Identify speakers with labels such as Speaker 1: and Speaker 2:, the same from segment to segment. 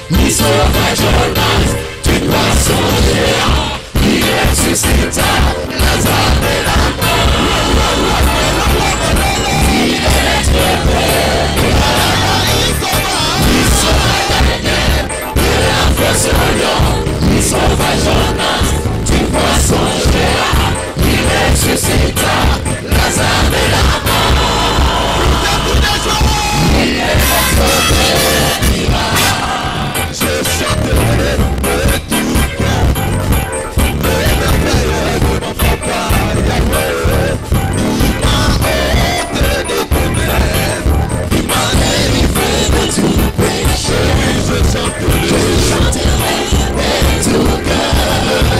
Speaker 1: Mi sauva Jonas, d'une poisson géant. Il ressuscita Lazare de la mort. Il est très il sauva Daniel de la fosse au lion. Il sauva Jonas d'une poisson géant. Il ressuscita Lazare de la mort. Il est notre Père. Je chanterai de tout cœur les merveilles de mon papa Yahweh. Il m'a ôté de ténèbres. Il m'a délivré de tout péché. Je chanterai de tout cœur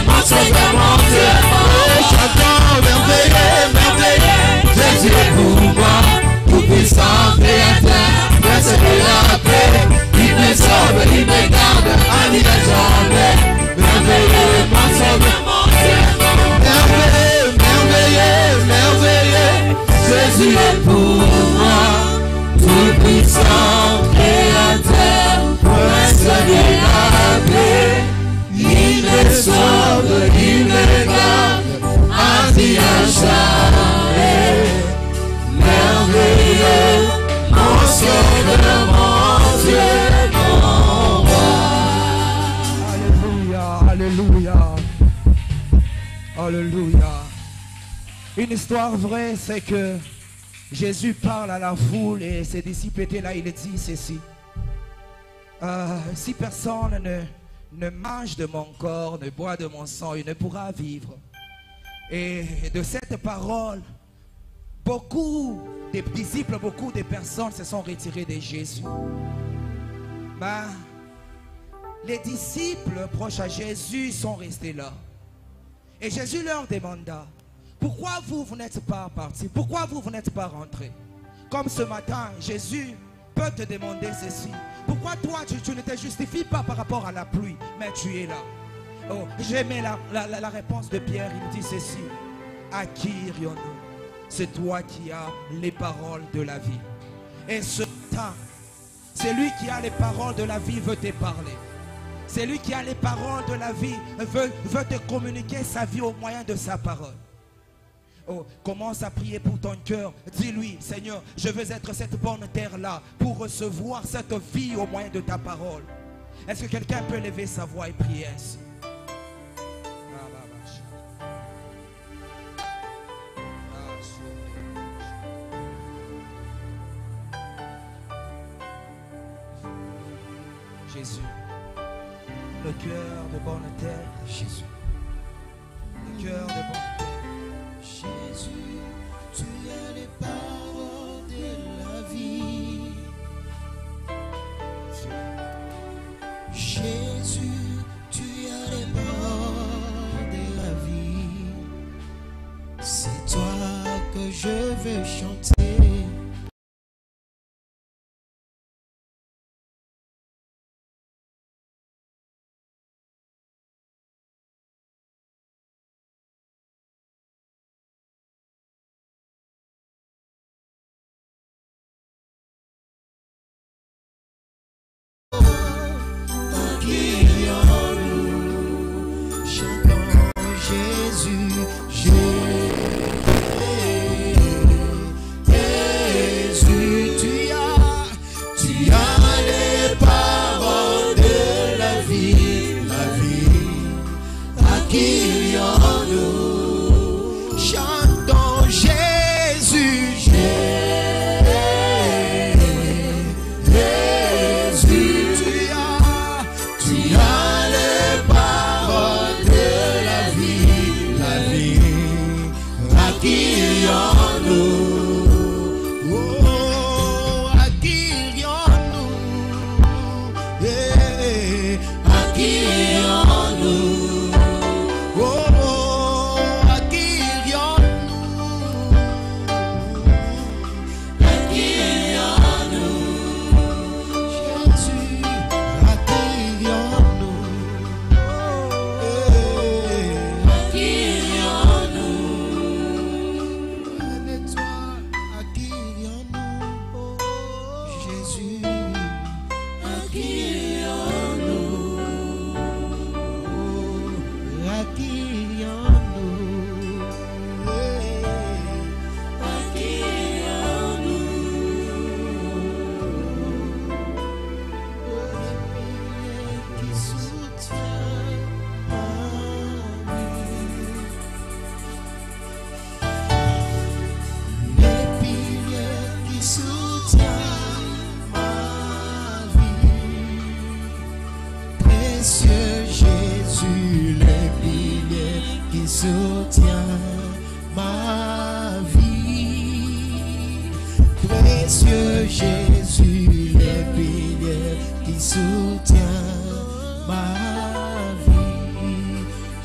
Speaker 1: mon sauveur, mon Dieu. Chantons, merveilleux, merveilleux, Jésus est pour moi, tout puissant, créateur, prince de la paix. Il me sauve, il me garde, en il est jamais. Merveilleux, mon sauveur, mon Dieu. Merveilleux, merveilleux, merveilleux, Jésus est pour moi, tout puissant, créateur, prince de la paix. Il me sauve, il me garde, ainsi à jamais. Merveilleux, mon sauveur, mon Dieu, mon roi.
Speaker 2: Alléluia, alléluia, alléluia. Une histoire vraie, c'est que Jésus parle à la foule et ses disciples étaient là, il dit ceci. Si personne ne mange de mon corps, ne boit de mon sang, il ne pourra vivre. Et de cette parole, beaucoup des disciples, beaucoup de personnes se sont retirés de Jésus. Mais les disciples proches à Jésus sont restés là. Et Jésus leur demanda, pourquoi vous n'êtes pas partis? Pourquoi vous n'êtes pas rentrés? Comme ce matin, Jésus peut te demander ceci. Pourquoi toi, tu ne te justifies pas par rapport à la pluie, mais tu es là? Oh, j'aimais la réponse de Pierre, il dit ceci. À qui irions-nous? C'est toi qui as les paroles de la vie. Et ce matin, celui qui a les paroles de la vie veut te parler. Celui qui a les paroles de la vie veut te communiquer sa vie au moyen de sa parole. Oh, commence à prier pour ton cœur. Dis-lui, Seigneur, je veux être cette bonne terre-là pour recevoir cette vie au moyen de ta parole. Est-ce que quelqu'un peut lever sa voix et prier ainsi? Jésus, le cœur de bonne terre, Jésus, le cœur de bonne terre.
Speaker 1: Jésus, tu as les paroles de la vie. Jésus, tu as les paroles de la vie. C'est toi que je veux chanter.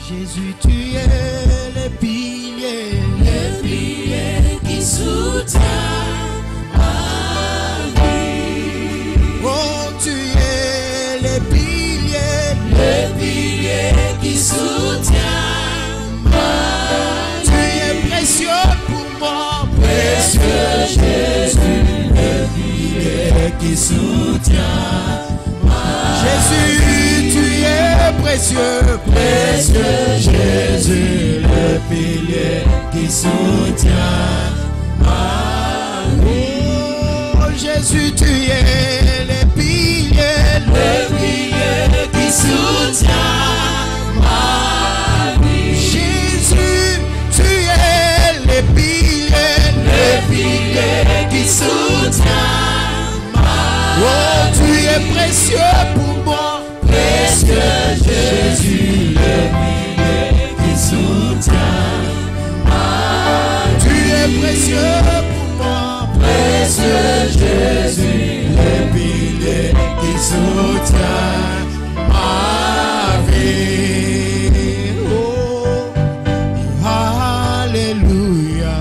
Speaker 1: Jésus, tu es le pilier qui soutient ma vie. Oh, tu es le pilier qui soutient ma vie. Tu es précieux pour moi, précieux Jésus, le pilier qui soutient ma vie. Jésus, tu es précieux, précieux Jésus, le pilier qui soutient ma vie. Oh, Jésus, tu es le pilier qui soutient ma vie. Jésus, tu es le pilier qui soutient ma vie. Oh, tu es précieux pour moi, précieux Jésus, le pilier qui soutient ma vie. Tu es précieux pour moi, précieux Jésus, le pilier qui soutient ma vie. Oh, alléluia.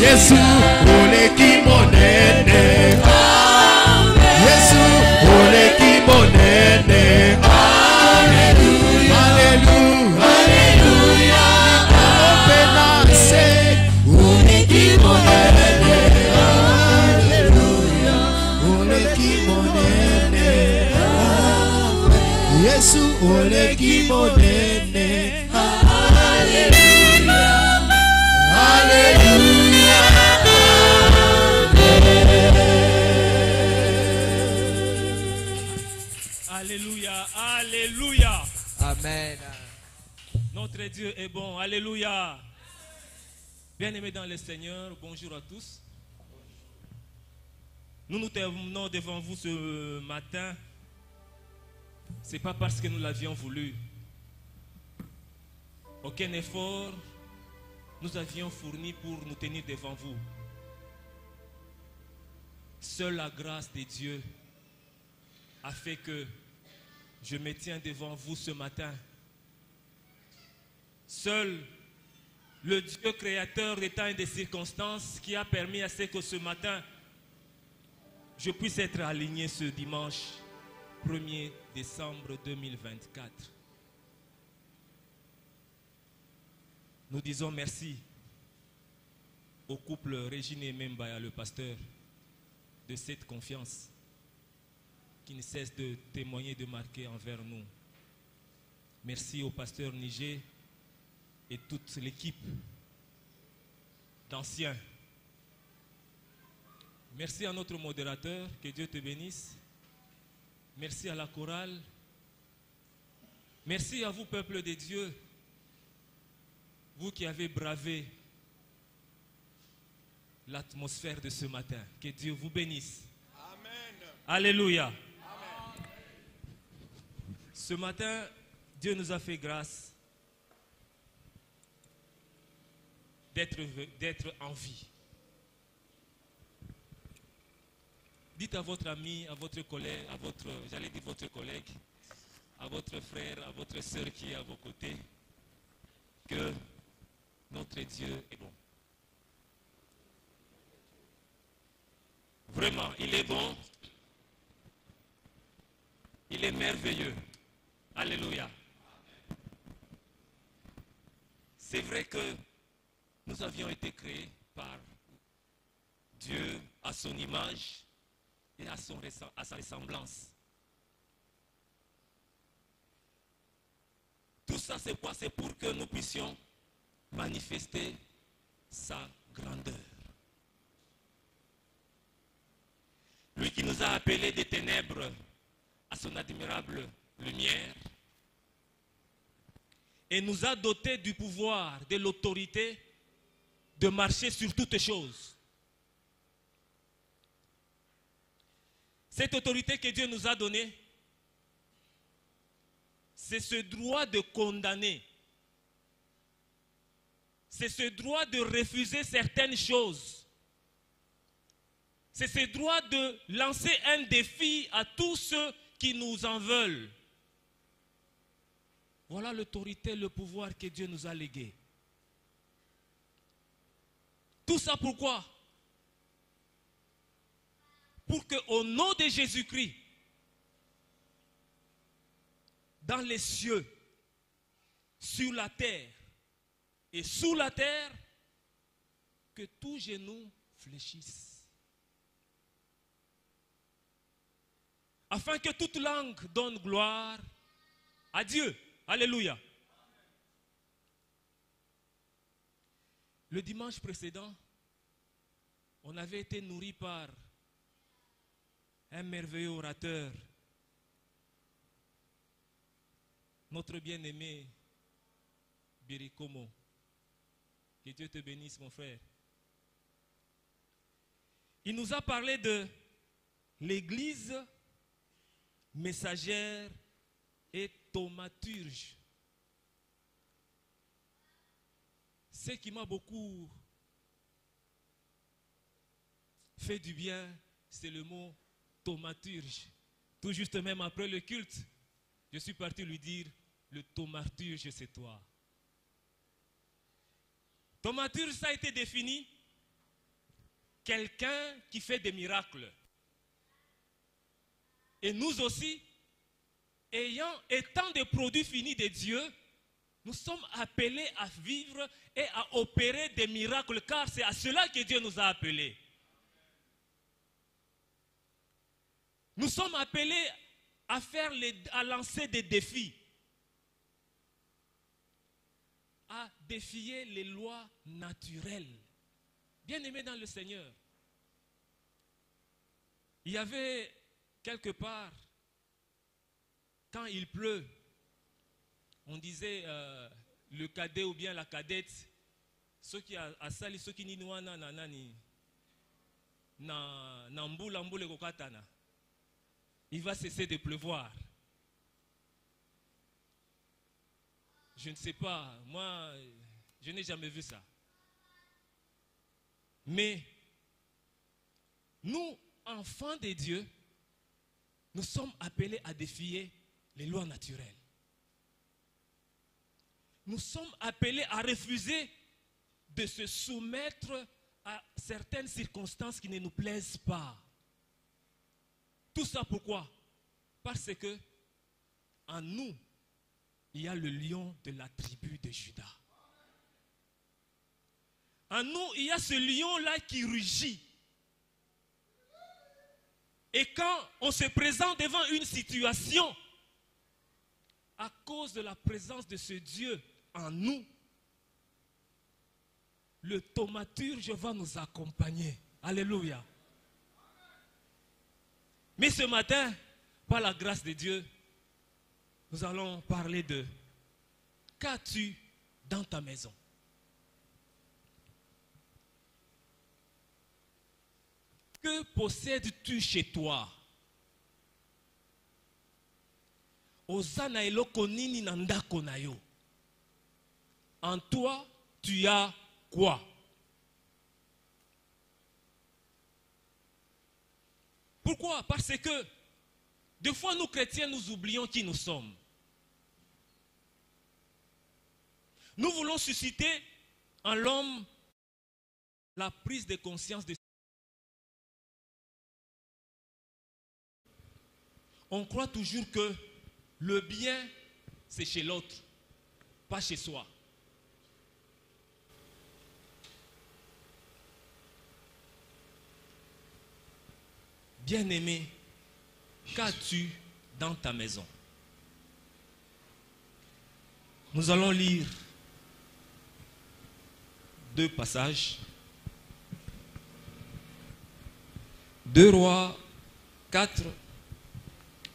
Speaker 1: Yesu oleki monene, Yesu oleki monene, Alléluia, Alléluia, openase oleki monene, Alléluia, oleki monene, Yesu oleki monene, Alléluia, Alléluia.
Speaker 3: Alléluia, alléluia.
Speaker 2: Amen.
Speaker 3: Notre Dieu est bon, alléluia. Bien-aimés dans le Seigneur, bonjour à tous. Nous nous tenons devant vous ce matin. Ce n'est pas parce que nous l'avions voulu. Aucun effort nous avions fourni pour nous tenir devant vous. Seule la grâce de Dieu a fait que je me tiens devant vous ce matin. Seul le Dieu créateur des temps et des circonstances qui a permis à ce que ce matin je puisse être aligné ce dimanche 1er décembre 2024. Nous disons merci au couple Régine et Membaya, le pasteur, de cette confiance qui ne cesse de témoigner, de marquer envers nous. Merci au pasteur Niger et toute l'équipe d'anciens. Merci à notre modérateur, que Dieu te bénisse. Merci à la chorale. Merci à vous, peuple de Dieu, vous qui avez bravé l'atmosphère de ce matin. Que Dieu vous bénisse. Amen. Alléluia. Amen. Ce matin, Dieu nous a fait grâce d'être en vie. Dites à votre ami, à votre collègue, à votre collègue, à votre frère, à votre sœur qui est à vos côtés, que notre Dieu est bon. Vraiment, il est bon. Il est merveilleux. Alléluia. C'est vrai que nous avions été créés par Dieu à son image et à sa ressemblance. Tout ça, c'est quoi? C'est pour que nous puissions manifester sa grandeur. Lui qui nous a appelés des ténèbres à son admirable lumière et nous a dotés du pouvoir, de l'autorité de marcher sur toutes choses. Cette autorité que Dieu nous a donnée, c'est ce droit de condamner. C'est ce droit de refuser certaines choses. C'est ce droit de lancer un défi à tous ceux qui nous en veulent. Voilà l'autorité, le pouvoir que Dieu nous a légué. Tout ça pourquoi? Pour qu'au nom de Jésus-Christ, dans les cieux, sur la terre et sous la terre, que tous genoux fléchissent. Afin que toute langue donne gloire à Dieu. Alléluia. Le dimanche précédent, on avait été nourri par un merveilleux orateur, notre bien-aimé Birikomo. Que Dieu te bénisse, mon frère. Il nous a parlé de l'église messagère et thaumaturge. Ce qui m'a beaucoup fait du bien, c'est le mot thaumaturge. Tout juste même après le culte, je suis parti lui dire, le thaumaturge c'est toi. Thaumaturge, ça a été défini, quelqu'un qui fait des miracles. Et nous aussi, étant des produits finis de Dieu, nous sommes appelés à vivre et à opérer des miracles, car c'est à cela que Dieu nous a appelés. Nous sommes appelés à lancer des défis, à défier les lois naturelles. Bien-aimés dans le Seigneur, il y avait quelque part, quand il pleut, on disait le cadet ou bien la cadette, ceux qui a sali, ceux qui n'y n'ouana nanani, na mbula mbule kokatana. Il va cesser de pleuvoir. Je ne sais pas, moi, je n'ai jamais vu ça. Mais nous, enfants de Dieu, nous sommes appelés à défier les lois naturelles. Nous sommes appelés à refuser de se soumettre à certaines circonstances qui ne nous plaisent pas. Tout ça pourquoi? Parce que en nous, il y a le lion de la tribu de Juda. En nous, il y a ce lion-là qui rugit. Et quand on se présente devant une situation, à cause de la présence de ce Dieu en nous, le thaumaturge va nous accompagner. Alléluia. Mais ce matin, par la grâce de Dieu, nous allons parler de qu'as-tu dans ta maison? Que possèdes-tu chez toi? Ozana eloko nini na ndako na yo? En toi, tu as quoi? Pourquoi? Parce que des fois, nous chrétiens, nous oublions qui nous sommes. Nous voulons susciter en l'homme la prise de conscience de... On croit toujours que le bien, c'est chez l'autre, pas chez soi. Bien-aimé, qu'as-tu dans ta maison? Nous allons lire 2 passages. 2 Rois 4,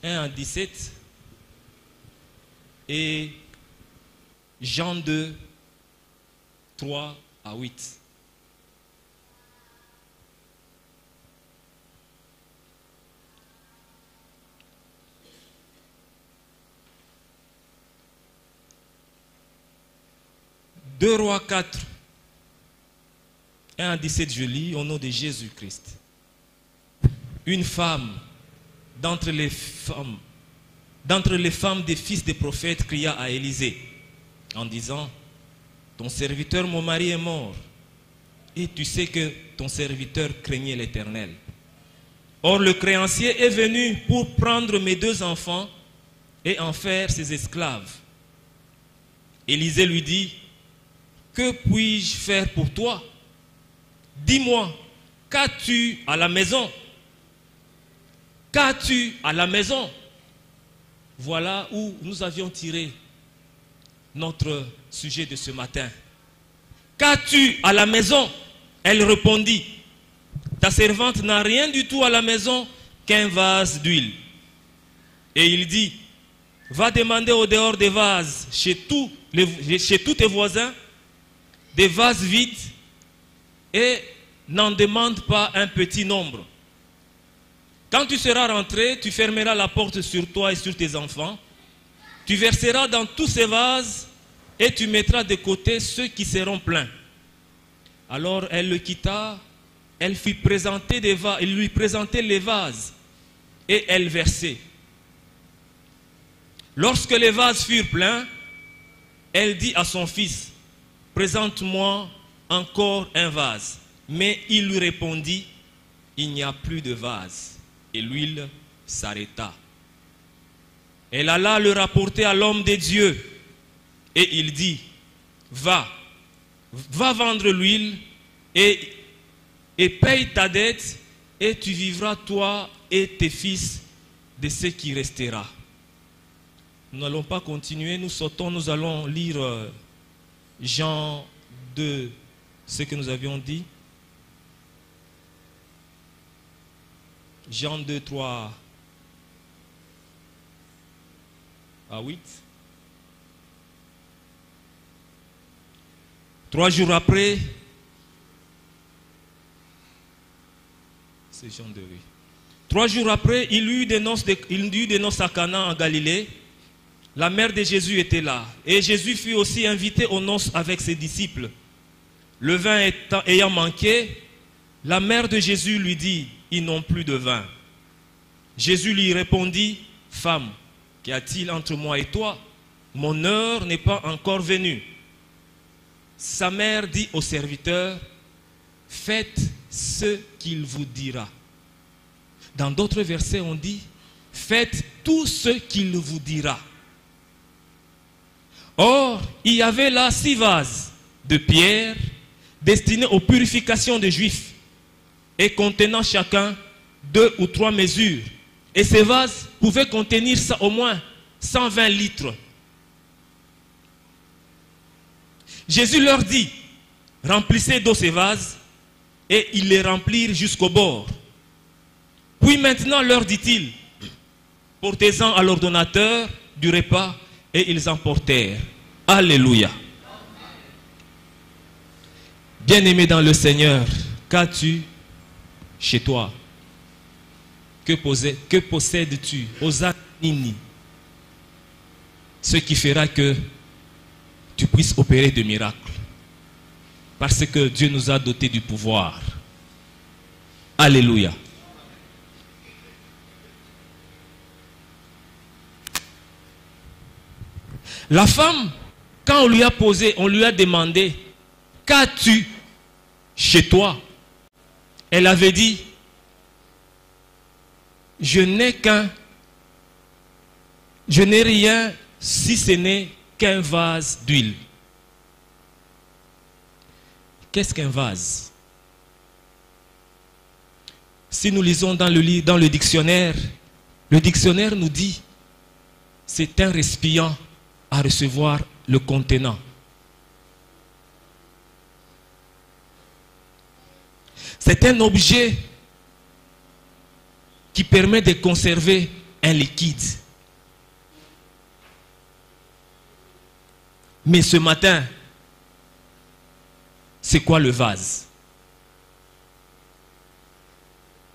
Speaker 3: 1 à 17 et Jean 2, 3 à 8. « 2 Rois 4, 1 à 17, je lis au nom de Jésus-Christ. Une femme d'entre les femmes des fils des prophètes cria à Élisée en disant, ton serviteur, mon mari, est mort, et tu sais que ton serviteur craignait l'Éternel. Or le créancier est venu pour prendre mes 2 enfants et en faire ses esclaves. Élisée lui dit, que puis-je faire pour toi? Dis-moi, qu'as-tu à la maison? Qu'as-tu à la maison? Voilà où nous avions tiré notre sujet de ce matin. Qu'as-tu à la maison? Elle répondit, ta servante n'a rien du tout à la maison qu'un vase d'huile. Et il dit, va demander au dehors des vases chez tous tes voisins, des vases vides, et n'en demande pas un petit nombre. Quand tu seras rentré, tu fermeras la porte sur toi et sur tes enfants. Tu verseras dans tous ces vases et tu mettras de côté ceux qui seront pleins. Alors elle le quitta, elle lui présentait les vases et elle versait. Lorsque les vases furent pleins, elle dit à son fils, présente-moi encore un vase. Mais il lui répondit, il n'y a plus de vase. Et l'huile s'arrêta. Elle alla le rapporter à l'homme de Dieu. Et il dit, va vendre l'huile et paye ta dette, et tu vivras toi et tes fils de ce qui restera. Nous n'allons pas continuer, nous sautons, nous allons lire Jean 2, ce que nous avions dit. Jean 2, 3 à 8. 3 jours après, c'est Jean 2, oui. 3 jours après, il y eut des noces à Cana en Galilée. La mère de Jésus était là. Et Jésus fut aussi invité aux noces avec ses disciples. Le vin ayant manqué, la mère de Jésus lui dit, ils n'ont plus de vin. Jésus lui répondit, femme, qu'y a-t-il entre moi et toi? Mon heure n'est pas encore venue. Sa mère dit au serviteur, faites ce qu'il vous dira. Dans d'autres versets, on dit, faites tout ce qu'il vous dira. Or, il y avait là 6 vases de pierre destinés aux purifications des Juifs et contenant chacun 2 ou 3 mesures. Et ces vases pouvaient contenir au moins 120 litres. Jésus leur dit, remplissez d'eau ces vases, et ils les remplirent jusqu'au bord. Puis maintenant leur dit-il, portez-en à l'ordonnateur du repas, et ils emportèrent. Alléluia. Bien-aimé dans le Seigneur, qu'as-tu chez toi? Que possèdes-tu? Osanini. Ce qui fera que tu puisses opérer de miracles. Parce que Dieu nous a dotés du pouvoir. Alléluia. La femme, quand on lui a demandé, qu'as-tu chez toi? Elle avait dit, je n'ai rien si ce n'est qu'un vase d'huile. Qu'est-ce qu'un vase? Si nous lisons dans le dictionnaire nous dit c'est un récipient à recevoir le contenant. C'est un objet qui permet de conserver un liquide. Mais ce matin, c'est quoi le vase?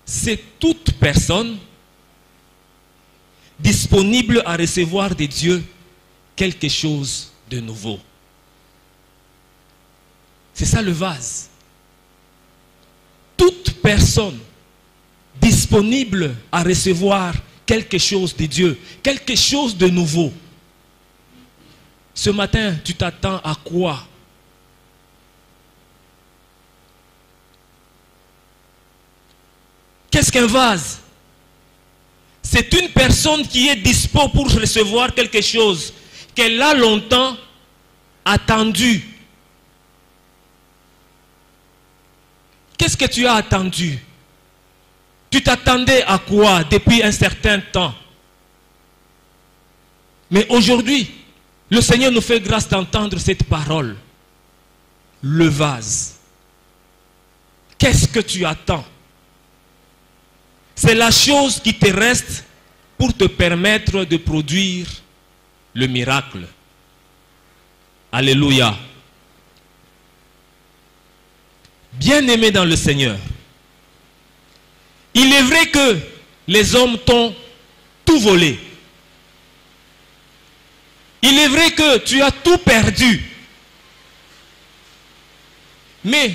Speaker 3: C'est toute personne disponible à recevoir de Dieu quelque chose de nouveau. C'est ça le vase. Toute personne disponible à recevoir quelque chose de Dieu, quelque chose de nouveau. Ce matin, tu t'attends à quoi? Qu'est-ce qu'un vase? C'est une personne qui est dispo pour recevoir quelque chose qu'elle a longtemps attendu. Qu'est-ce que tu as attendu? Tu t'attendais à quoi depuis un certain temps? Mais aujourd'hui, le Seigneur nous fait grâce d'entendre cette parole. Le vase. Qu'est-ce que tu attends? C'est la chose qui te reste pour te permettre de produire le miracle. Alléluia. Bien-aimé dans le Seigneur, il est vrai que les hommes t'ont tout volé. Il est vrai que tu as tout perdu. Mais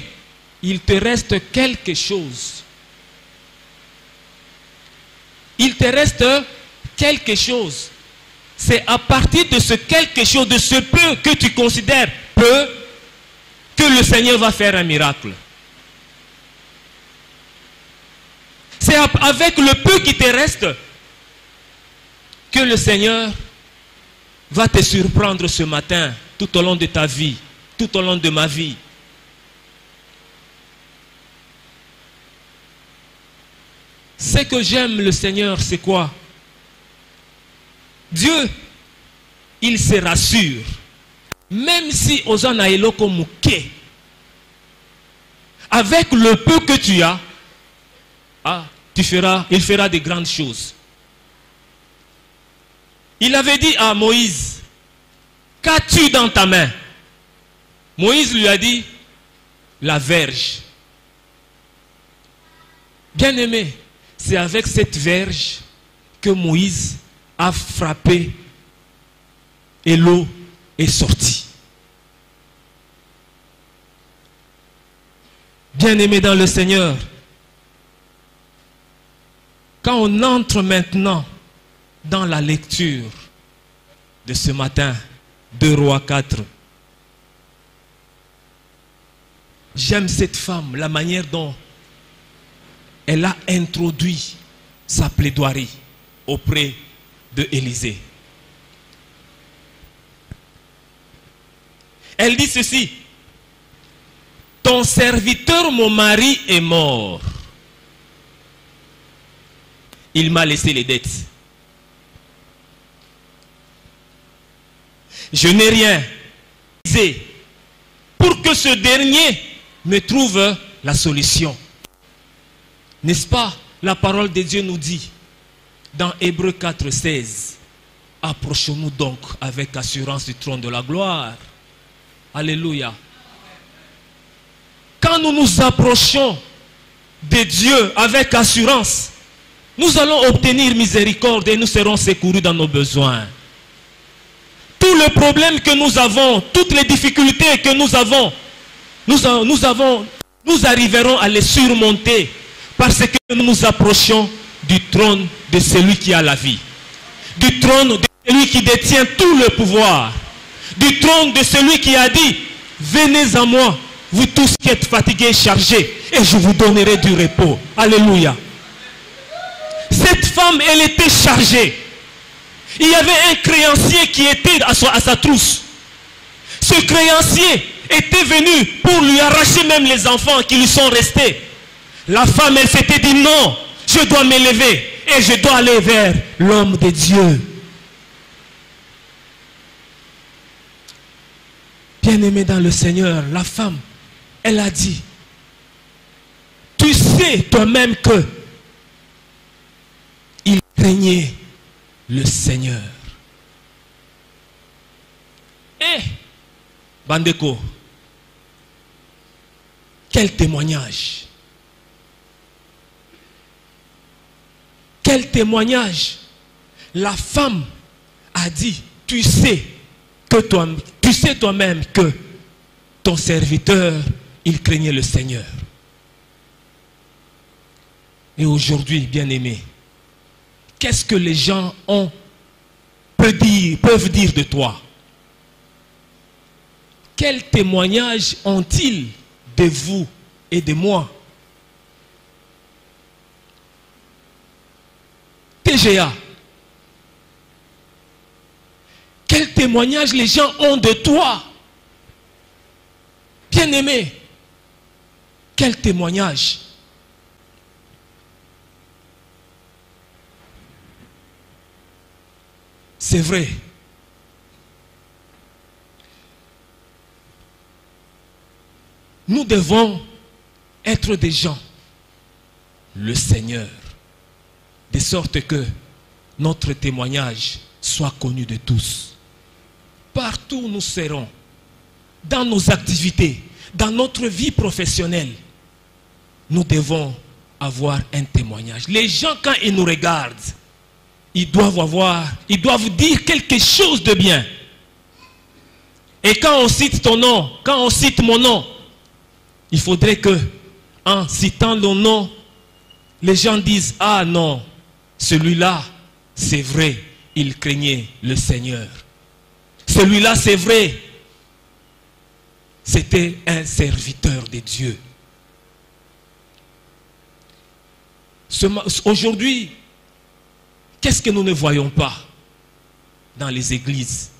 Speaker 3: il te reste quelque chose. Il te reste quelque chose. C'est à partir de ce quelque chose, de ce peu que tu considères peu, que le Seigneur va faire un miracle. C'est avec le peu qui te reste que le Seigneur va te surprendre ce matin, tout au long de ta vie, tout au long de ma vie. Ce que j'aime le Seigneur, c'est quoi? Dieu, il se rassure. Même si Ozana Eloko Mouké, avec le peu que tu as, il fera de grandes choses. Il avait dit à Moïse, qu'as-tu dans ta main? Moïse lui a dit, la verge. Bien-aimé, c'est avec cette verge que Moïse a frappé et l'eau est sortie. Bien-aimé dans le Seigneur, quand on entre maintenant dans la lecture de ce matin, 2 Rois 4, j'aime cette femme, la manière dont elle a introduit sa plaidoirie auprès de Élisée. Elle dit ceci: ton serviteur, mon mari, est mort. Il m'a laissé les dettes. Je n'ai rien pour que ce dernier me trouve la solution. N'est-ce pas? La parole de Dieu nous dit dans Hébreux 4, 16, approchons-nous donc avec assurance du trône de la gloire. Alléluia. Quand nous nous approchons de Dieu avec assurance, nous allons obtenir miséricorde et nous serons secourus dans nos besoins. Tous les problèmes que nous avons, toutes les difficultés que nous avons, nous arriverons à les surmonter parce que nous nous approchons du trône de celui qui a la vie, du trône de celui qui détient tout le pouvoir, du trône de celui qui a dit, venez à moi, vous tous qui êtes fatigués et chargés, et je vous donnerai du repos. Alléluia. Cette femme, elle était chargée. Il y avait un créancier qui était à sa trousse. Ce créancier était venu pour lui arracher même les enfants qui lui sont restés. La femme, elle s'était dit non, je dois m'élever et je dois aller vers l'homme de Dieu. Bien-aimé dans le Seigneur, la femme, elle a dit, tu sais toi-même que il craignait le Seigneur. Eh, Bandeko, quel témoignage! Quel témoignage! La femme a dit, tu sais toi-même que ton serviteur, il craignait le Seigneur. Et aujourd'hui, bien-aimé, qu'est-ce que les gens peuvent dire de toi? Quel témoignage ont-ils de vous et de moi? TGA. Quel témoignage les gens ont de toi? Bien-aimé, quel témoignage? C'est vrai. Nous devons être des gens, le Seigneur, de sorte que notre témoignage soit connu de tous. Partout où nous serons, dans nos activités, dans notre vie professionnelle, nous devons avoir un témoignage. Les gens, quand ils nous regardent, ils doivent dire quelque chose de bien. Et quand on cite ton nom, quand on cite mon nom, il faudrait que, en citant le nom, les gens disent, ah non, celui-là, c'est vrai, il craignait le Seigneur. Celui-là, c'est vrai, c'était un serviteur de Dieu. Aujourd'hui, qu'est-ce que nous ne voyons pas dans les églises?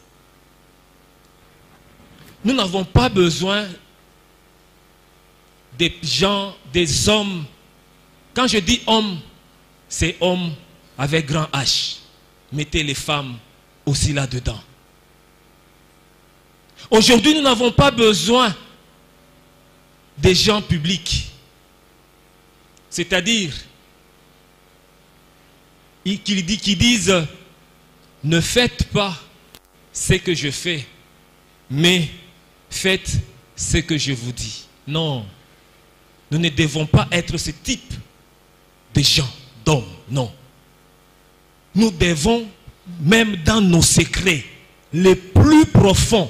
Speaker 3: Nous n'avons pas besoin des gens, des hommes. Quand je dis homme, c'est homme avec grand H. Mettez les femmes aussi là-dedans. Aujourd'hui, nous n'avons pas besoin des gens publics. C'est-à-dire, qui disent, ne faites pas ce que je fais, mais faites ce que je vous dis. Non, nous ne devons pas être ce type de gens, d'hommes, non. Nous devons, même dans nos secrets les plus profonds,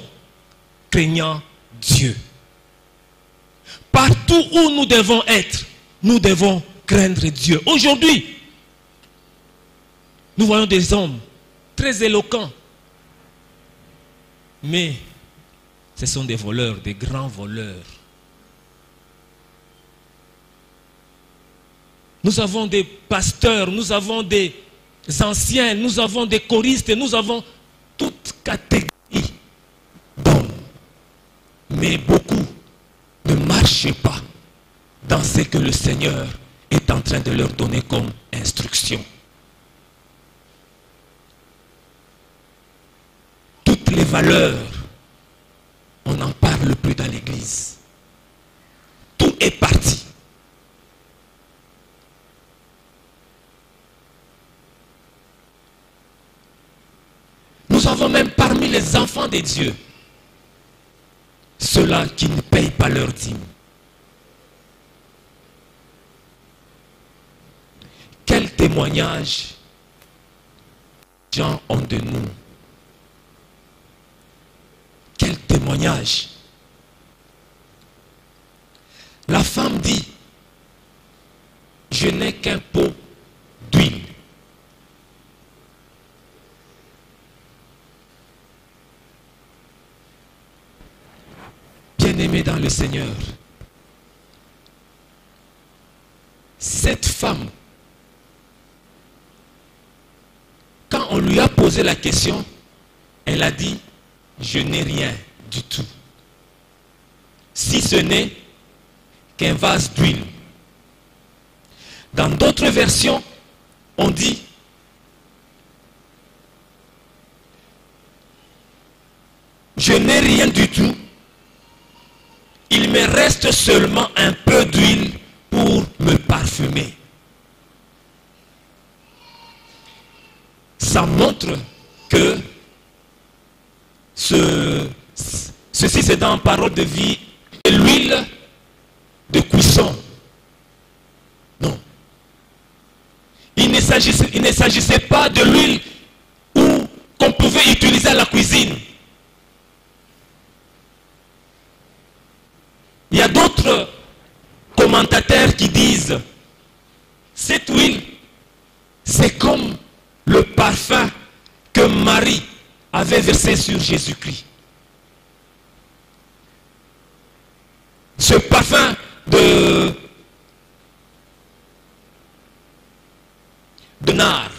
Speaker 3: craignant Dieu. Partout où nous devons être, nous devons craindre Dieu. Aujourd'hui, nous voyons des hommes très éloquents, mais ce sont des voleurs, des grands voleurs. Nous avons des pasteurs, nous avons des anciens, nous avons des choristes, nous avons toute catégorie d'hommes. Mais beaucoup ne marchent pas dans ce que le Seigneur est en train de leur donner comme instruction. Toutes les valeurs, on n'en parle plus dans l'église. Tout est parti. Nous avons même parmi les enfants de Dieu ceux-là qui ne payent pas leur dîme. Quel témoignage les gens ont de nous? Quel témoignage? La femme dit, je n'ai qu'un pot d'huile. Bien-aimé dans le Seigneur, cette femme, quand on lui a posé la question, elle a dit, je n'ai rien du tout, si ce n'est qu'un vase d'huile Dans d'autres versions, on dit je n'ai rien du tout. Il me reste seulement un peu d'huile pour me parfumer. Ça montre que ceci c'est dans Parole de vie, l'huile de cuisson. Non. Il ne s'agissait pas de l'huile qu'on pouvait utiliser à la cuisine. Il y a d'autres commentateurs qui disent cette huile, c'est comme le parfum que Marie avait versé sur Jésus-Christ. Ce parfum de nard.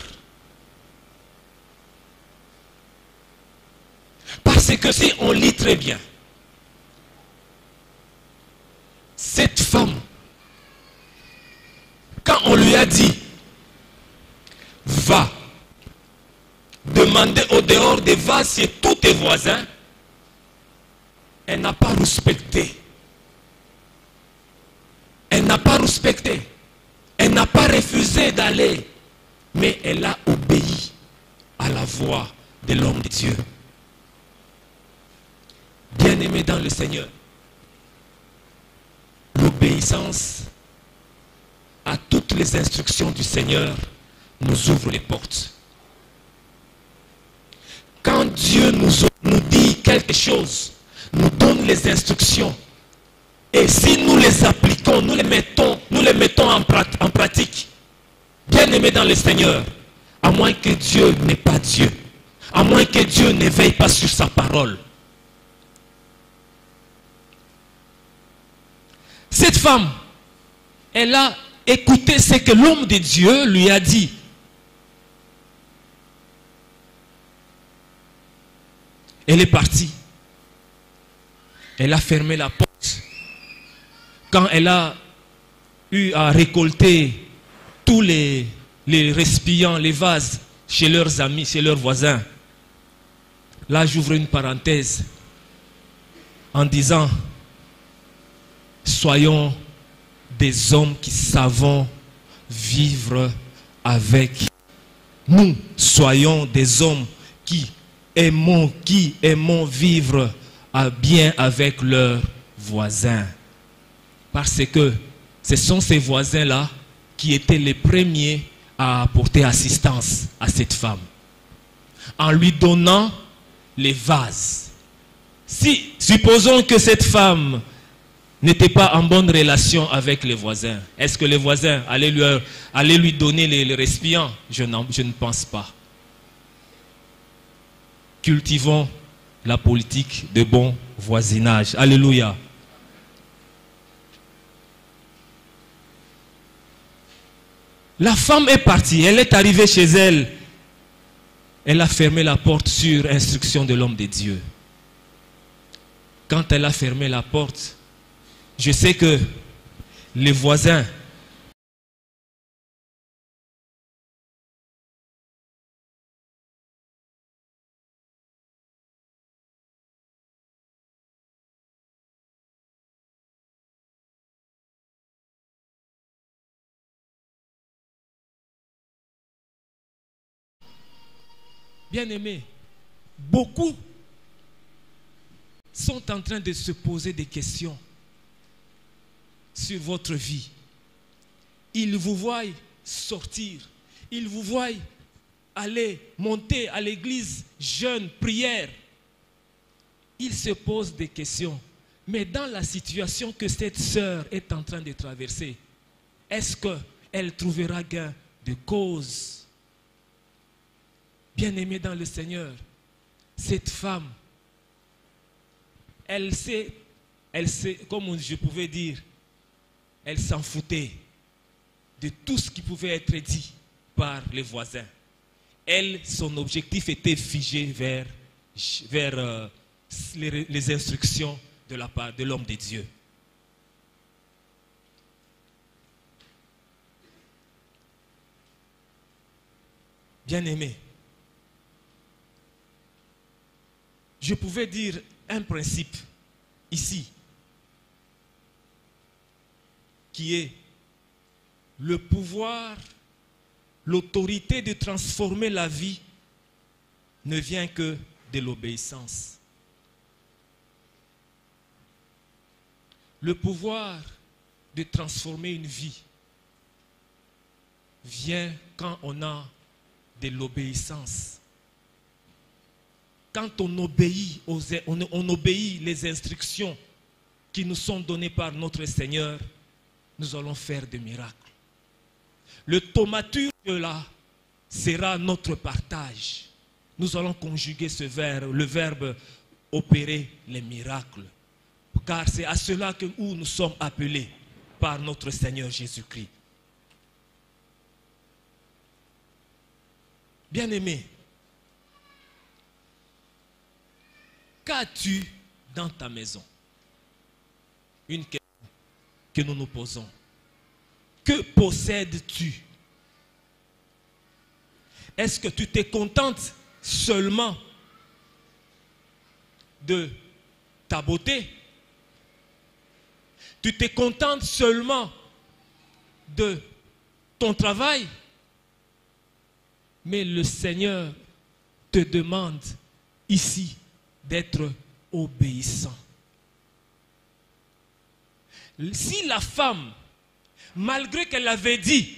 Speaker 3: Parce que si on lit très bien, cette femme, quand on lui a dit, va, demander au dehors des vases chez tous tes voisins, elle n'a pas respecté. Elle n'a pas respecté. Elle n'a pas refusé d'aller. Mais elle a obéi à la voix de l'homme de Dieu. Bien-aimé dans le Seigneur, l'obéissance à toutes les instructions du Seigneur nous ouvre les portes. Quand Dieu nous dit quelque chose, nous donne les instructions, et si nous les appliquons, nous les mettons en pratique, bien-aimés dans le Seigneur, à moins que Dieu n'est pas Dieu, à moins que Dieu ne veille pas sur sa parole. Cette femme, elle a écouté ce que l'homme de Dieu lui a dit. Elle est partie. Elle a fermé la porte. Quand elle a eu à récolter tous les récipients, les vases chez leurs amis, chez leurs voisins, là j'ouvre une parenthèse en disant, soyons des hommes qui savons vivre avec nous. Soyons des hommes qui aimons vivre bien avec leurs voisins. Parce que ce sont ces voisins-là qui étaient les premiers à apporter assistance à cette femme. En lui donnant les vases. Si, supposons que cette femme n'était pas en bonne relation avec les voisins, est-ce que les voisins allaient lui donner les récipients? Je ne pense pas. Cultivons la politique de bon voisinage. Alléluia. La femme est partie, elle est arrivée chez elle. Elle a fermé la porte sur instruction de l'homme de Dieu. Quand elle a fermé la porte, je sais que les voisins bien-aimés, beaucoup sont en train de se poser des questions sur votre vie. Ils vous voient sortir, ils vous voient aller monter à l'église, jeûne, prière. Ils se posent des questions. Mais dans la situation que cette sœur est en train de traverser, est-ce qu'elle trouvera gain de cause? Bien-aimée dans le Seigneur, cette femme, elle sait, comme je pouvais dire, elle s'en foutait de tout ce qui pouvait être dit par les voisins. Elle, son objectif était figé vers les instructions de la part de l'homme de Dieu. Bien-aimé, je pouvais dire un principe ici, qui est le pouvoir, l'autorité de transformer la vie ne vient que de l'obéissance. Le pouvoir de transformer une vie vient quand on a de l'obéissance. Quand on obéit, on obéit les instructions qui nous sont données par notre Seigneur, nous allons faire des miracles. Le thaumaturge là sera notre partage. Nous allons conjuguer ce verbe, le verbe opérer les miracles. Car c'est à cela que nous sommes appelés par notre Seigneur Jésus-Christ. Bien-aimé, qu'as-tu dans ta maison? Une question que nous nous posons. Que possèdes-tu? Est-ce que tu te contentes seulement de ta beauté? Tu te contentes seulement de ton travail? Mais le Seigneur te demande ici d'être obéissant. Si la femme, malgré qu'elle avait dit,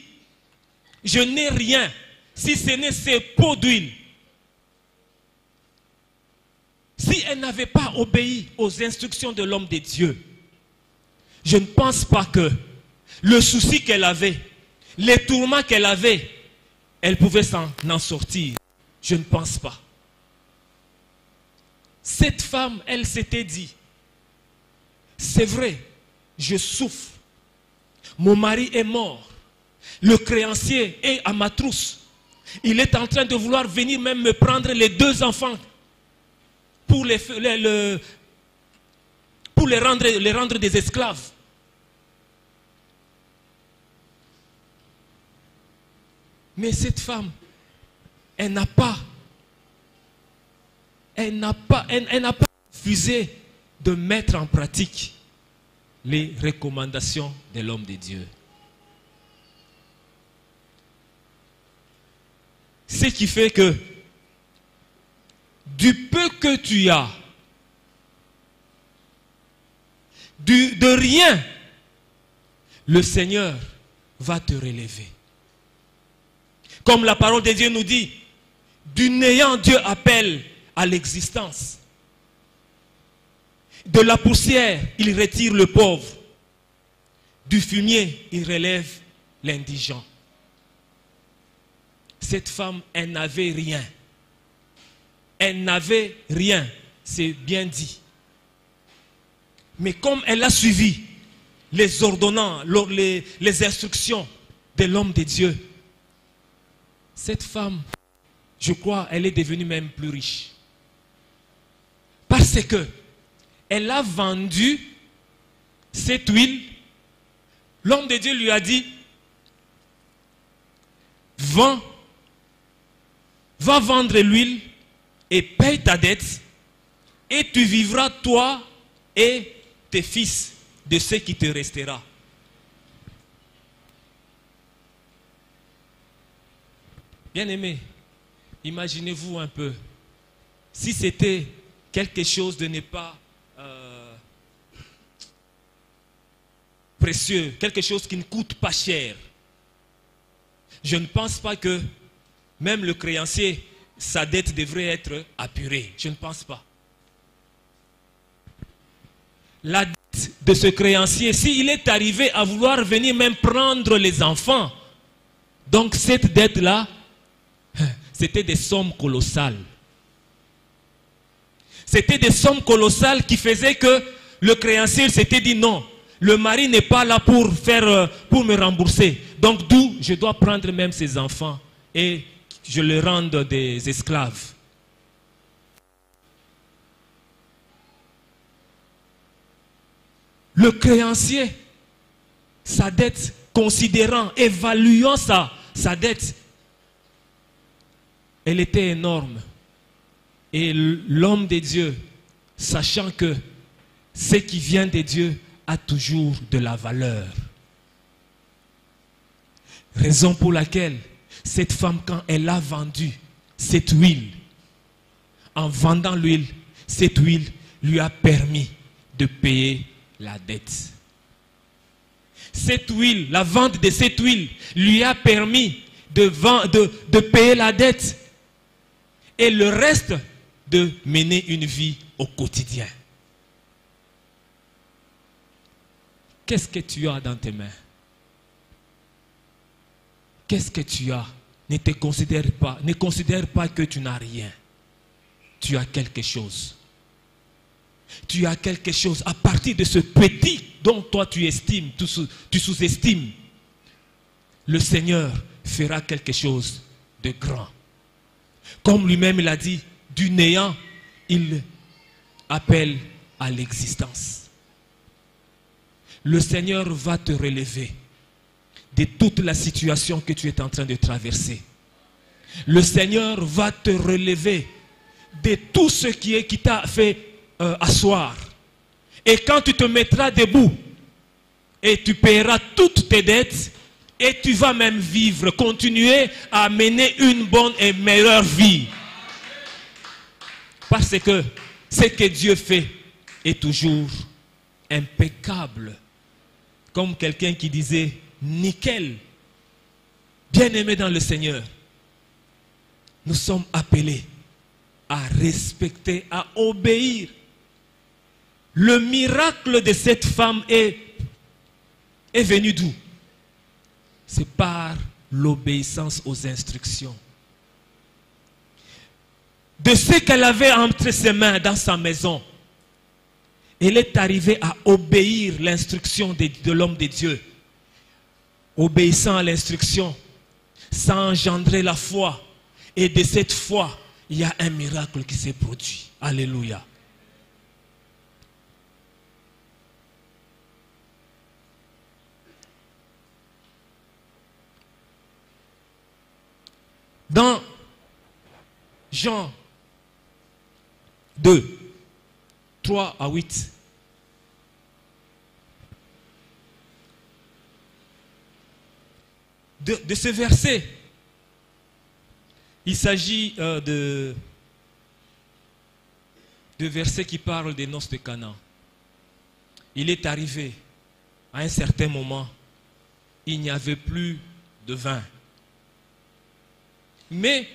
Speaker 3: je n'ai rien, si ce n'est ces pots d'huile, si elle n'avait pas obéi aux instructions de l'homme de Dieu, je ne pense pas que le souci qu'elle avait, les tourments qu'elle avait, elle pouvait s'en sortir. Je ne pense pas. Cette femme, elle s'était dit, c'est vrai, je souffre. Mon mari est mort. Le créancier est à ma trousse. Il est en train de vouloir venir même me prendre les 2 enfants pour les rendre des esclaves. Mais cette femme, elle n'a pas refusé de mettre en pratique les recommandations de l'homme de Dieu. Ce qui fait que du peu que tu as, de rien, le Seigneur va te relever. Comme la parole de Dieu nous dit, du néant Dieu appelle à l'existence. De la poussière, il retire le pauvre. Du fumier, il relève l'indigent. Cette femme, elle n'avait rien. Elle n'avait rien, c'est bien dit. Mais comme elle a suivi les ordonnances, les instructions de l'homme de Dieu, cette femme, je crois, elle est devenue même plus riche. Parce que elle a vendu cette huile. L'homme de Dieu lui a dit, va vendre l'huile et paye ta dette et tu vivras toi et tes fils de ce qui te restera. Bien-aimé, imaginez-vous un peu, si c'était quelque chose de ne pas précieux, quelque chose qui ne coûte pas cher, je ne pense pas que même le créancier, sa dette devrait être apurée. Je ne pense pas. La dette de ce créancier, s'il est arrivé à vouloir venir même prendre les enfants, donc cette dette-là, c'était des sommes colossales. C'était des sommes colossales qui faisaient que le créancier s'était dit non, le mari n'est pas là pour me rembourser. Donc d'où je dois prendre même ses enfants et je les rende des esclaves. Le créancier, sa dette, considérant, évaluant sa dette, elle était énorme. Et l'homme de Dieu, sachant que ce qui vient de Dieu a toujours de la valeur. Raison pour laquelle cette femme, quand elle a vendu cette huile, en vendant l'huile, cette huile lui a permis de payer la dette. Cette huile, la vente de cette huile lui a permis de payer la dette et le reste de mener une vie au quotidien. Qu'est-ce que tu as dans tes mains? Qu'est-ce que tu as? Ne considère pas que tu n'as rien. Tu as quelque chose. Tu as quelque chose à partir de ce petit dont toi tu estimes, tu sous-estimes. Le Seigneur fera quelque chose de grand. Comme lui-même il a dit, du néant, il appelle à l'existence. Le Seigneur va te relever de toute la situation que tu es en train de traverser. Le Seigneur va te relever de tout ce qui t'a fait asseoir. Et quand tu te mettras debout et tu paieras toutes tes dettes et tu vas même vivre, continuer à mener une bonne et meilleure vie. Parce que ce que Dieu fait est toujours impeccable. Comme quelqu'un qui disait, nickel. Bien-aimés dans le Seigneur, nous sommes appelés à respecter, à obéir. Le miracle de cette femme est venu d'où? C'est par l'obéissance aux instructions. De ce qu'elle avait entre ses mains dans sa maison, elle est arrivée à obéir l'instruction de l'homme de Dieu. Obéissant à l'instruction, ça a engendré la foi. Et de cette foi, il y a un miracle qui s'est produit. Alléluia. Dans Jean 2, 3 à 8. De ce verset, il s'agit de versets qui parlent des noces de Cana. Il est arrivé à un certain moment, il n'y avait plus de vin. Mais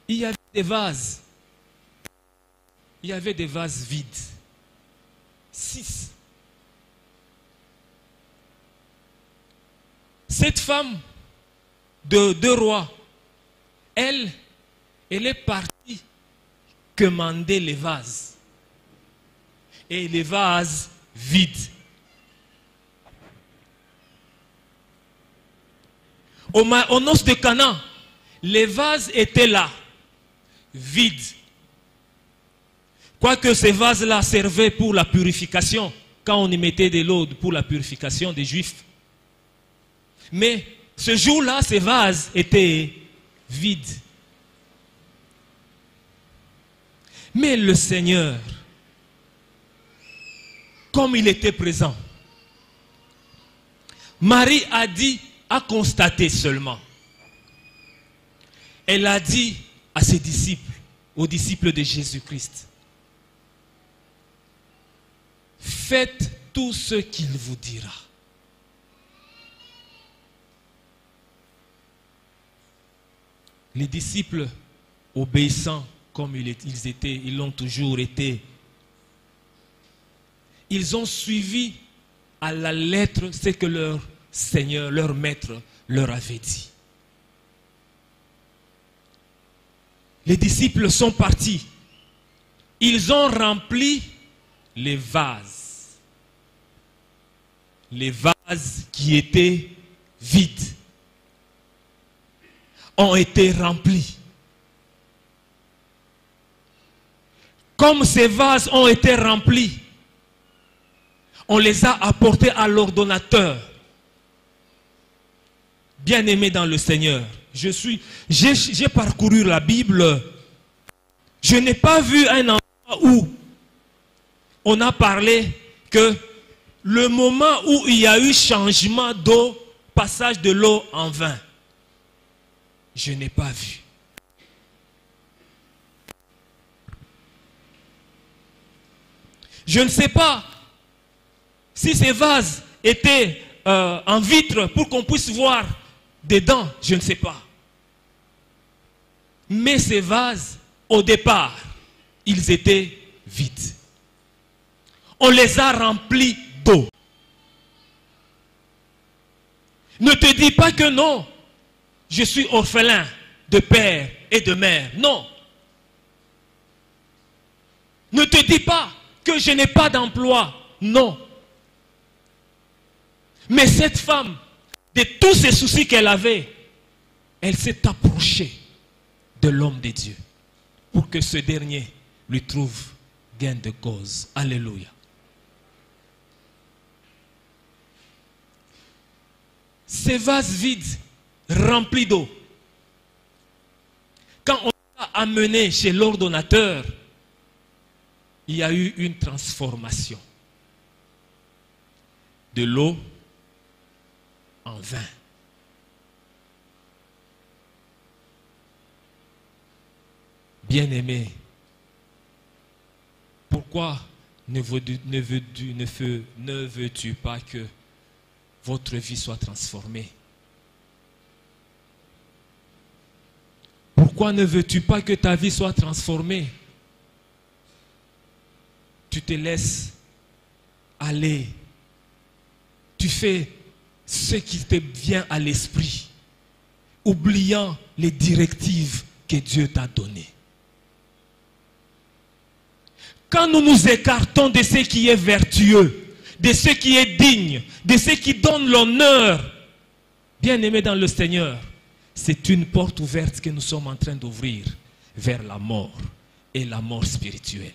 Speaker 3: il y avait des vases. Il y avait des vases vides. 6. Cette femme de 2 rois, elle est partie commander les vases. Et les vases vides. Aux noces de Cana, les vases étaient là, vides. Quoique ces vases-là servaient pour la purification, quand on y mettait de l'eau pour la purification des Juifs. Mais ce jour-là, ces vases étaient vides. Mais le Seigneur, comme il était présent, Marie a constaté seulement. Elle a dit à ses disciples, aux disciples de Jésus-Christ, faites tout ce qu'il vous dira. Les disciples obéissants comme ils étaient, ils l'ont toujours été. Ils ont suivi à la lettre ce que leur Seigneur, leur maître leur avait dit. Les disciples sont partis. Ils ont rempli les vases. Les vases qui étaient vides ont été remplis. Comme ces vases ont été remplis, on les a apportés à l'ordonnateur Bien-aimé dans le Seigneur, j'ai parcouru la Bible. Je n'ai pas vu un endroit où on a parlé que le moment où il y a eu changement d'eau, passage de l'eau en vin. Je n'ai pas vu. Je ne sais pas si ces vases étaient en vitre pour qu'on puisse voir dedans, je ne sais pas. Mais ces vases, au départ, ils étaient vides. On les a remplis d'eau. Ne te dis pas que non, je suis orphelin de père et de mère. Non. Ne te dis pas que je n'ai pas d'emploi. Non. Mais cette femme, de tous ces soucis qu'elle avait, elle s'est approchée de l'homme de Dieu pour que ce dernier lui trouve gain de cause. Alléluia. Ces vases vides, remplis d'eau, quand on l'a amené chez l'ordonnateur, il y a eu une transformation de l'eau en vin. Bien-aimé, pourquoi ne veux-tu pas que votre vie soit transformée? Pourquoi ne veux-tu pas que ta vie soit transformée? Tu te laisses aller. Tu fais ce qui te vient à l'esprit, oubliant les directives que Dieu t'a données. Quand nous nous écartons de ce qui est vertueux, de ce qui est digne, de ce qui donne l'honneur, bien-aimé dans le Seigneur, c'est une porte ouverte que nous sommes en train d'ouvrir vers la mort et la mort spirituelle.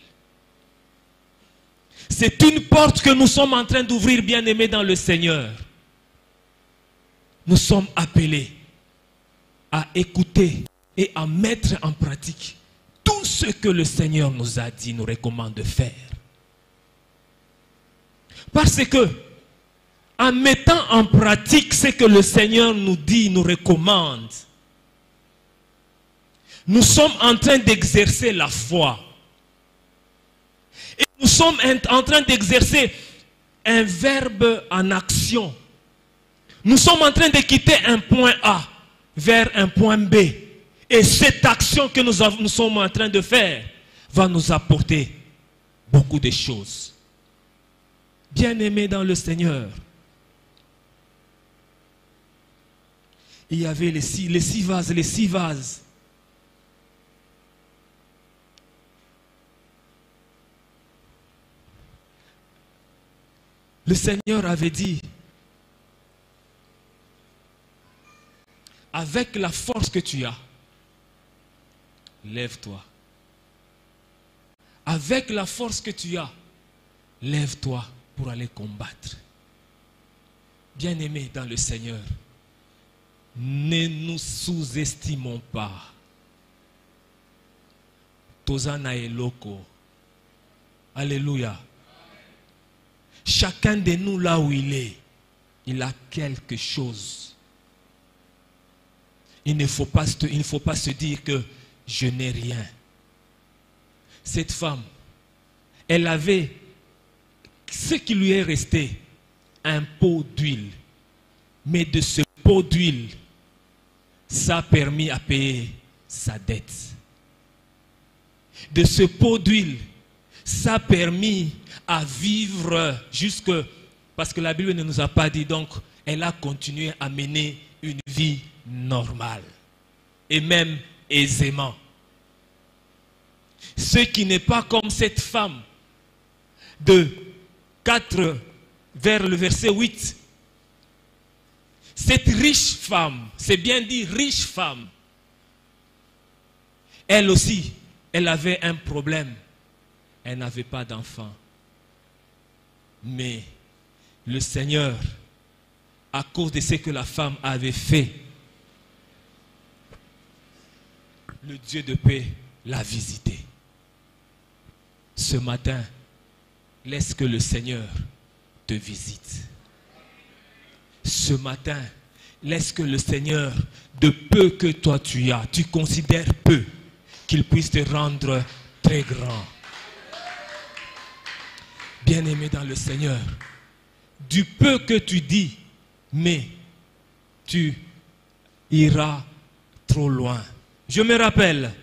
Speaker 3: C'est une porte que nous sommes en train d'ouvrir, bien-aimé dans le Seigneur. Nous sommes appelés à écouter et à mettre en pratique tout ce que le Seigneur nous a dit, nous recommande de faire. Parce que, en mettant en pratique ce que le Seigneur nous dit, nous recommande, nous sommes en train d'exercer la foi. Et nous sommes en train d'exercer un verbe en action. Nous sommes en train de quitter un point A vers un point B. Et cette action que nous sommes en train de faire va nous apporter beaucoup de choses. Bien-aimés dans le Seigneur, il y avait les six vases. Le Seigneur avait dit, avec la force que tu as, lève-toi. Avec la force que tu as, lève-toi pour aller combattre. Bien-aimés dans le Seigneur, ne nous sous-estimons pas. Tozana et Loko. Alléluia. Chacun de nous là où il est, il a quelque chose. Il ne faut pas se dire que je n'ai rien. Cette femme, elle avait ce qui lui est resté, un pot d'huile. Mais de ce pot d'huile, ça a permis à payer sa dette. De ce pot d'huile, ça a permis à vivre jusque... Parce que la Bible ne nous a pas dit, donc elle a continué à mener une vie normale. Et même aisément. Ce qui n'est pas comme cette femme de 4 vers le verset 8. Cette riche femme, c'est bien dit riche femme, elle aussi, elle avait un problème. Elle n'avait pas d'enfant. Mais le Seigneur à cause de ce que la femme avait fait, le Dieu de paix l'a visité. Ce matin, laisse que le Seigneur te visite. Ce matin, laisse que le Seigneur, de peu que toi tu as, tu considères peu, qu'il puisse te rendre très grand. Bien-aimé dans le Seigneur, du peu que tu dis, mais tu iras trop loin. Je me rappelle,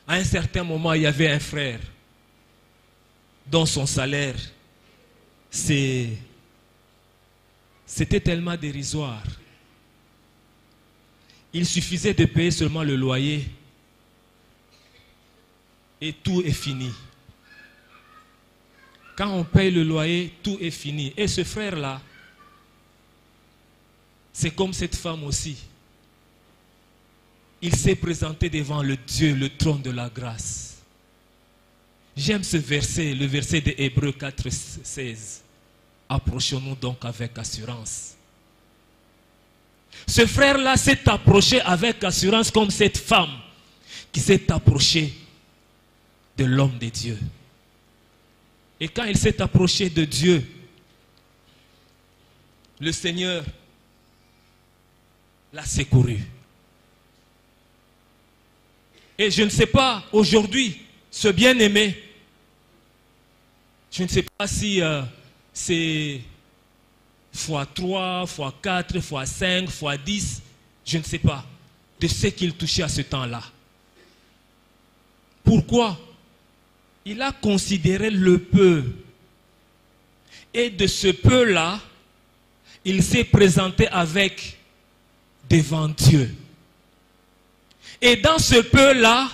Speaker 3: à un certain moment, il y avait un frère dont son salaire, c'était tellement dérisoire. Il suffisait de payer seulement le loyer et tout est fini. Quand on paye le loyer, tout est fini. Et ce frère-là, c'est comme cette femme aussi. Il s'est présenté devant le Dieu, le trône de la grâce. J'aime ce verset, le verset de Hébreux 4, 16. Approchons-nous donc avec assurance. Ce frère-là s'est approché avec assurance comme cette femme qui s'est approchée de l'homme de Dieu. Et quand il s'est approché de Dieu, le Seigneur l'a secouru. Et je ne sais pas, aujourd'hui, ce bien-aimé, je ne sais pas si c'est x3, x4, x5, x10, je ne sais pas, de ce qu'il touchait à ce temps-là. Pourquoi? Il a considéré le peu. Et de ce peu-là, il s'est présenté avec devant Dieu. Et dans ce peu-là,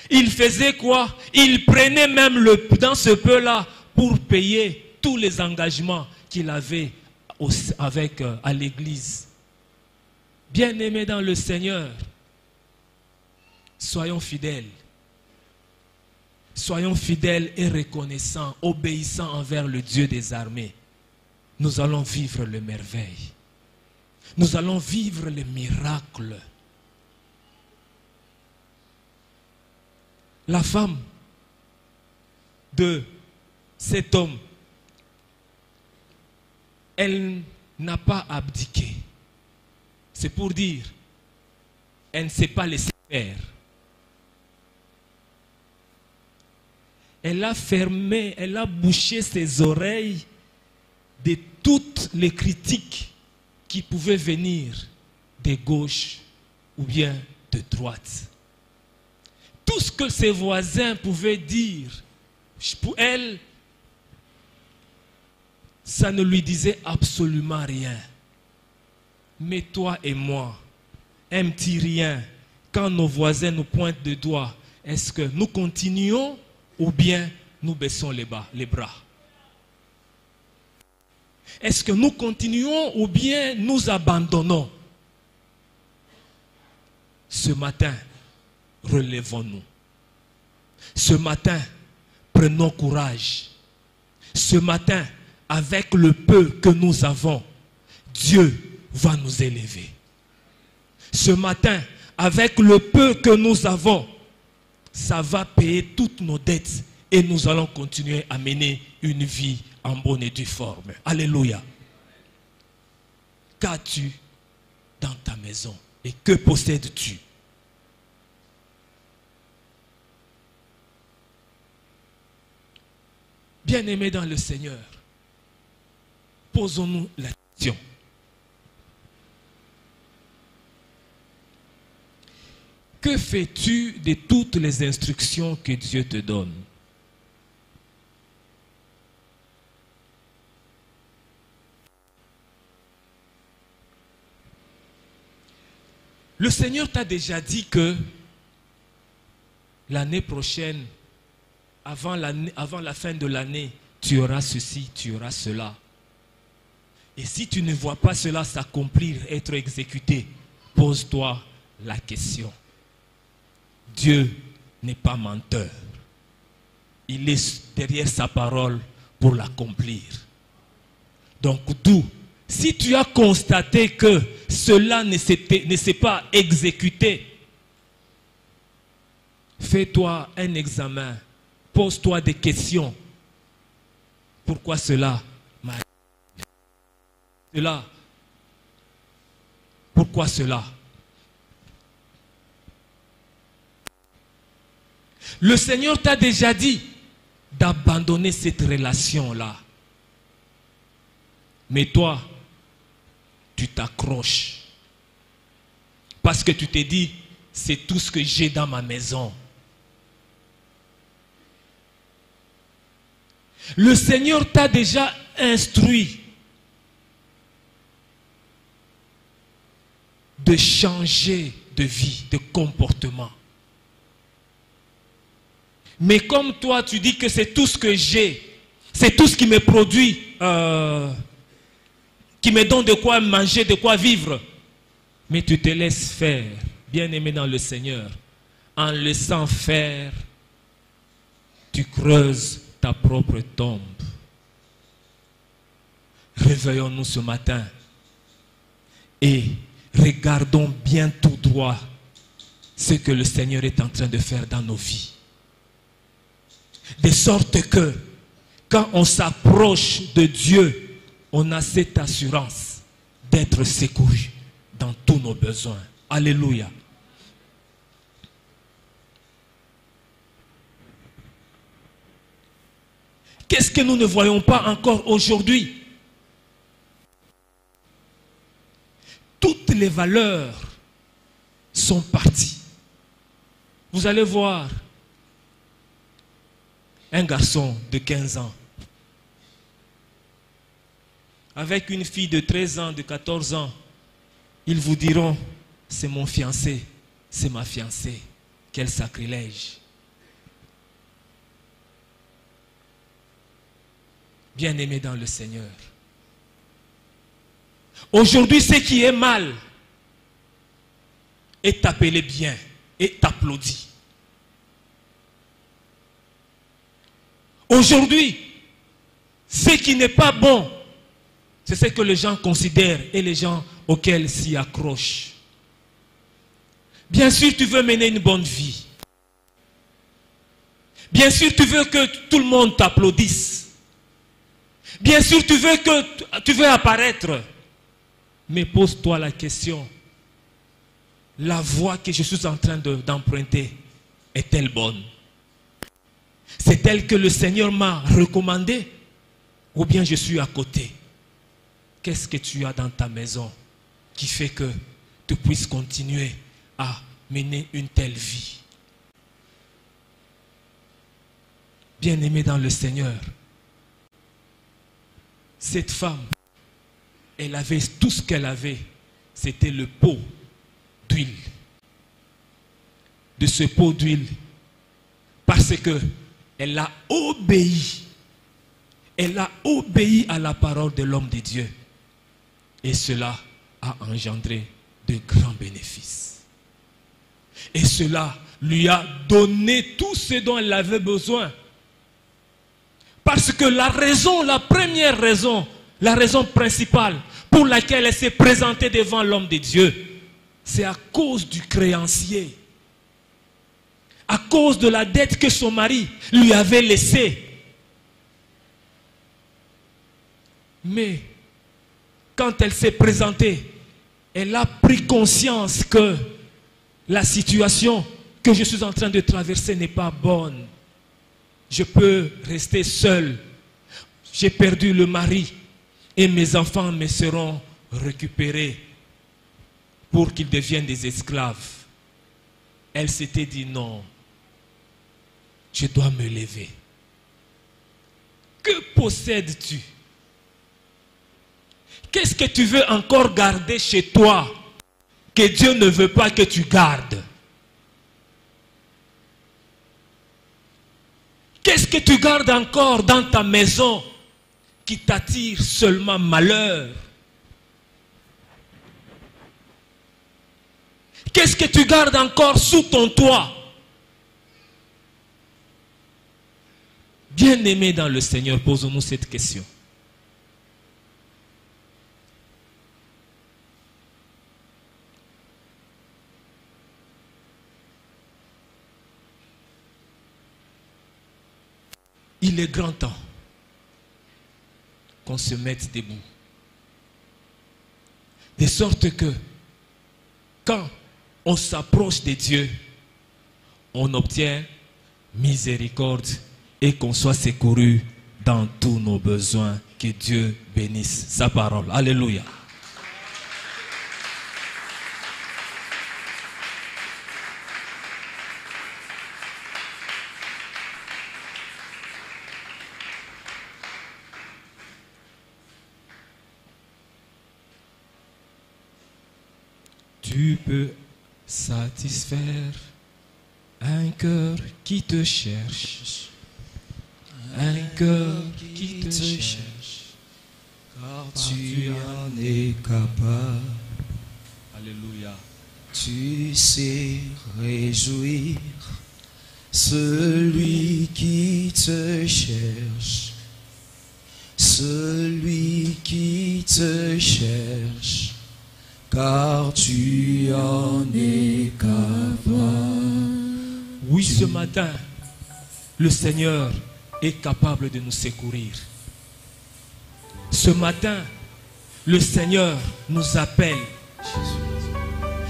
Speaker 3: il faisait quoi? Il prenait même dans ce peu-là pour payer tous les engagements qu'il avait à l'église. Bien-aimés dans le Seigneur, soyons fidèles. Soyons fidèles et reconnaissants, obéissants envers le Dieu des armées. Nous allons vivre les merveilles. Nous allons vivre les miracles. La femme de cet homme, elle n'a pas abdiqué. C'est pour dire, elle ne s'est pas laissée faire. Elle a fermé, elle a bouché ses oreilles de toutes les critiques qui pouvaient venir de gauche ou bien de droite. Tout ce que ses voisins pouvaient dire, pour elle, ça ne lui disait absolument rien. Mais toi et moi, un petit rien, quand nos voisins nous pointent de doigt, est-ce que nous continuons ou bien nous baissons les bras? Est-ce que nous continuons ou bien nous abandonnons? Ce matin, relevons-nous. Ce matin, prenons courage. Ce matin, avec le peu que nous avons, Dieu va nous élever. Ce matin, avec le peu que nous avons, ça va payer toutes nos dettes et nous allons continuer à mener une vie en bonne et due forme. Alléluia. Qu'as-tu dans ta maison et que possèdes-tu? Bien-aimés dans le Seigneur, posons-nous la question. Que fais-tu de toutes les instructions que Dieu te donne? Le Seigneur t'a déjà dit que l'année prochaine, avant la fin de l'année, tu auras ceci, tu auras cela. Et si tu ne vois pas cela s'accomplir, être exécuté, pose-toi la question. Dieu n'est pas menteur. Il est derrière sa parole pour l'accomplir. Donc d'où Si tu as constaté que cela ne s'est pas exécuté, fais-toi un examen, pose-toi des questions. Pourquoi cela m'arrive? Pourquoi cela? Le Seigneur t'a déjà dit d'abandonner cette relation-là. Mais toi, tu t'accroches. Parce que tu t'es dit, c'est tout ce que j'ai dans ma maison. Le Seigneur t'a déjà instruit de changer de vie, de comportement. Mais comme toi, tu dis que c'est tout ce que j'ai, c'est tout ce qui me produit, qui me donne de quoi manger, de quoi vivre. Mais tu te laisses faire, bien-aimé dans le Seigneur. En laissant faire, tu creuses ta propre tombe. Réveillons-nous ce matin et regardons bien tout droit ce que le Seigneur est en train de faire dans nos vies. De sorte que quand on s'approche de Dieu, on a cette assurance d'être secouru dans tous nos besoins. Alléluia. Qu'est-ce que nous ne voyons pas encore aujourd'hui? Toutes les valeurs sont parties. Vous allez voir un garçon de 15 ans avec une fille de 13 ans, de 14 ans. Ils vous diront, c'est mon fiancé, c'est ma fiancée. Quel sacrilège. Bien-aimé dans le Seigneur. Aujourd'hui, ce qui est mal est appelé bien, est applaudi. Aujourd'hui, ce qui n'est pas bon, c'est ce que les gens considèrent et les gens auxquels s'y accrochent. Bien sûr, tu veux mener une bonne vie. Bien sûr, tu veux que tout le monde t'applaudisse. Bien sûr, tu veux apparaître. Mais pose-toi la question. La voie que je suis en train d'emprunter est-elle bonne? C'est elle que le Seigneur m'a recommandée? Ou bien je suis à côté? Qu'est-ce que tu as dans ta maison qui fait que tu puisses continuer à mener une telle vie? Bien-aimé dans le Seigneur, cette femme, elle avait tout ce qu'elle avait, c'était le pot d'huile. De ce pot d'huile, parce que elle a obéi. Elle a obéi à la parole de l'homme de Dieu. Et cela a engendré de grands bénéfices. Et cela lui a donné tout ce dont elle avait besoin. Parce que la première raison, la raison principale pour laquelle elle s'est présentée devant l'homme de Dieu, c'est à cause du créancier. À cause de la dette que son mari lui avait laissée. Mais quand elle s'est présentée, elle a pris conscience que la situation que je suis en train de traverser n'est pas bonne. Je peux rester seul. J'ai perdu le mari et mes enfants me seront récupérés pour qu'ils deviennent des esclaves. Elle s'était dit non, je dois me lever. Que possèdes-tu? Qu'est-ce que tu veux encore garder chez toi que Dieu ne veut pas que tu gardes? Qu'est-ce que tu gardes encore dans ta maison qui t'attire seulement malheur? Qu'est-ce que tu gardes encore sous ton toit? Bien-aimés dans le Seigneur, posons-nous cette question. Il est grand temps qu'on se mette debout. De sorte que quand on s'approche de Dieu, on obtient miséricorde et qu'on soit secouru dans tous nos besoins. Que Dieu bénisse sa parole. Alléluia. Tu peux satisfaire un cœur qui te cherche, un cœur qui te cherche,
Speaker 2: car tu en es capable.
Speaker 3: Alléluia.
Speaker 2: Tu sais réjouir celui qui te cherche, celui qui te cherche, car tu en es capable.
Speaker 3: Oui, ce matin, le Seigneur est capable de nous secourir. Ce matin, le Seigneur nous appelle.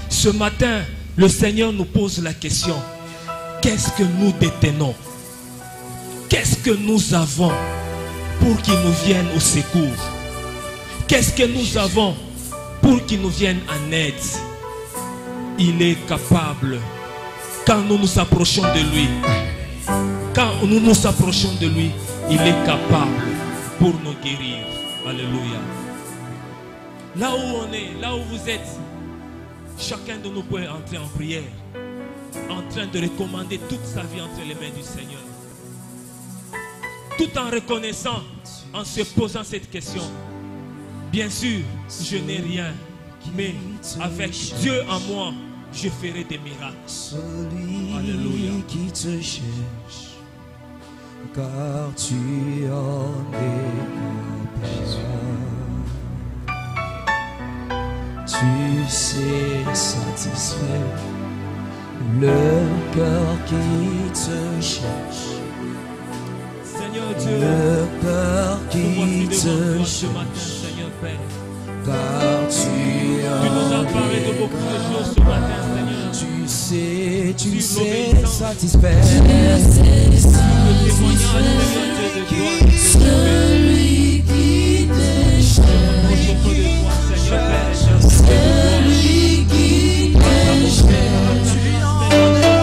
Speaker 3: Ce matin, le Seigneur nous pose la question: qu'est-ce que nous détenons? Qu'est-ce que nous avons pour qu'il nous vienne au secours? Qu'est-ce que nous avons pour qu'il nous vienne en aide? Il est capable. Quand nous nous approchons de lui, quand nous nous approchons de lui, il est capable pour nous guérir. Alléluia. Là où on est, là où vous êtes, chacun de nous peut entrer en prière, en train de recommander toute sa vie entre les mains du Seigneur. Tout en reconnaissant, en se posant cette question: bien sûr, je n'ai rien, mais avec Dieu en moi, je ferai des miracles. Alléluia.
Speaker 2: Qui te cherche, car tu en es capable. Tu sais satisfaire le cœur qui te cherche,
Speaker 3: Seigneur Dieu,
Speaker 2: le cœur
Speaker 3: nous
Speaker 2: qui
Speaker 3: voici devant
Speaker 2: te
Speaker 3: toi ce matin,
Speaker 2: cherche,
Speaker 3: Seigneur Père.
Speaker 2: car tu
Speaker 3: Tu nous as parlé de beaucoup de choses ce matin, Seigneur.
Speaker 2: tu sais satisfaire
Speaker 3: Le témoignage, Seigneur Dieu, de toi,
Speaker 4: Celui qui te cherche,
Speaker 3: auprès de toi, Seigneur Père,
Speaker 4: celui qui te cherche,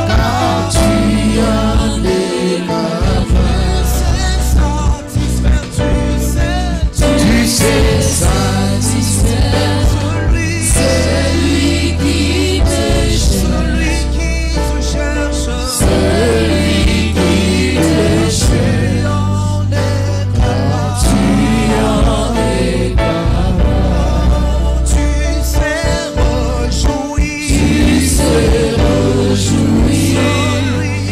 Speaker 2: car tu en es capable. Tu sais satisfaire
Speaker 4: celui qui te cherche,
Speaker 2: celui qui te cherche, car tu en es capable. Tu sais réjouir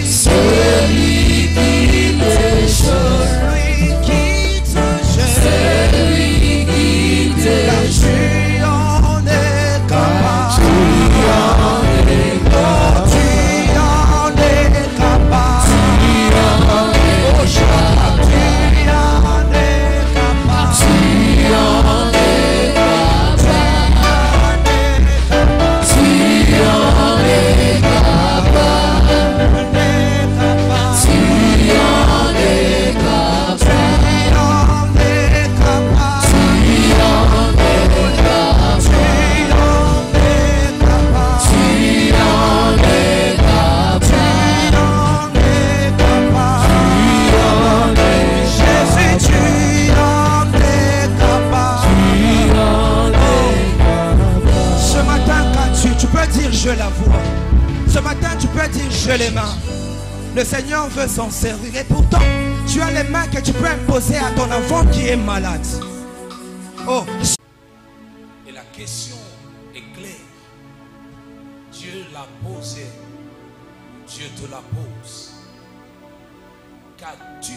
Speaker 2: celui qui te cherche, celui qui te cherche, car tu en es capable. Tu en es capable. Tu en es capable. Tu en es capable. Tu en es capable. Tu en es capable. Tu en es
Speaker 1: Ce matin, quand tu peux dire je la vois. Ce matin, tu peux dire je les mains. Le Seigneur veut s'en servir. Et pourtant, tu as les mains que tu peux imposer à ton enfant qui est malade. Oh.
Speaker 2: Et la question est claire. Dieu l'a posée. Dieu te la pose. Qu'as-tu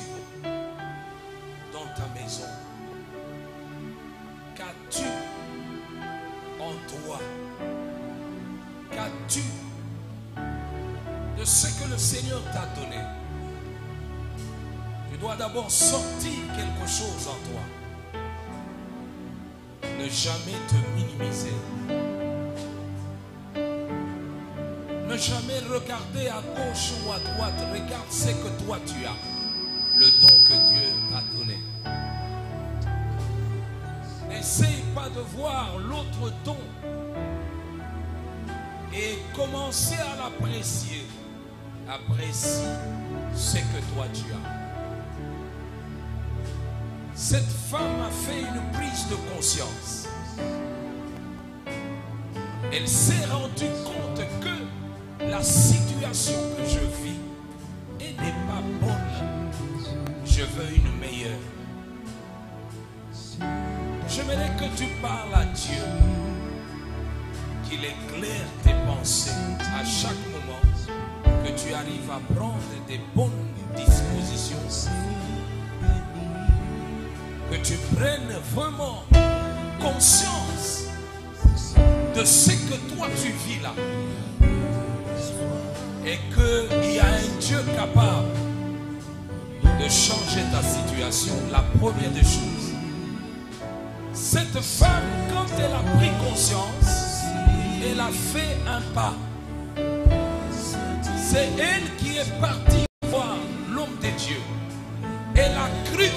Speaker 2: dans ta maison? Qu'as-tu en toi? Qu'as-tu de ce que le Seigneur t'a donné? Je
Speaker 5: doit d'abord sortir quelque chose en toi. Ne jamais te minimiser. Ne jamais regarder à gauche ou à droite. Regarde ce que toi tu as. Le don que Dieu t'a donné. N'essaye pas de voir l'autre don et commencer à l'apprécier. Apprécie ce que toi tu as. Cette femme a fait une prise de conscience. Elle s'est rendue compte que la situation que je vis, elle n'est pas bonne. Je veux une meilleure. J'aimerais que tu parles à Dieu, qu'il éclaire tes pensées à chaque moment, que tu arrives à prendre des bonnes dispositions, que tu prennes vraiment conscience de ce que toi tu vis là, et qu'il y a un Dieu capable de changer ta situation. La première des choses, cette femme, quand elle a pris conscience, elle a fait un pas. C'est elle qui est partie voir l'homme de Dieu. Elle a cru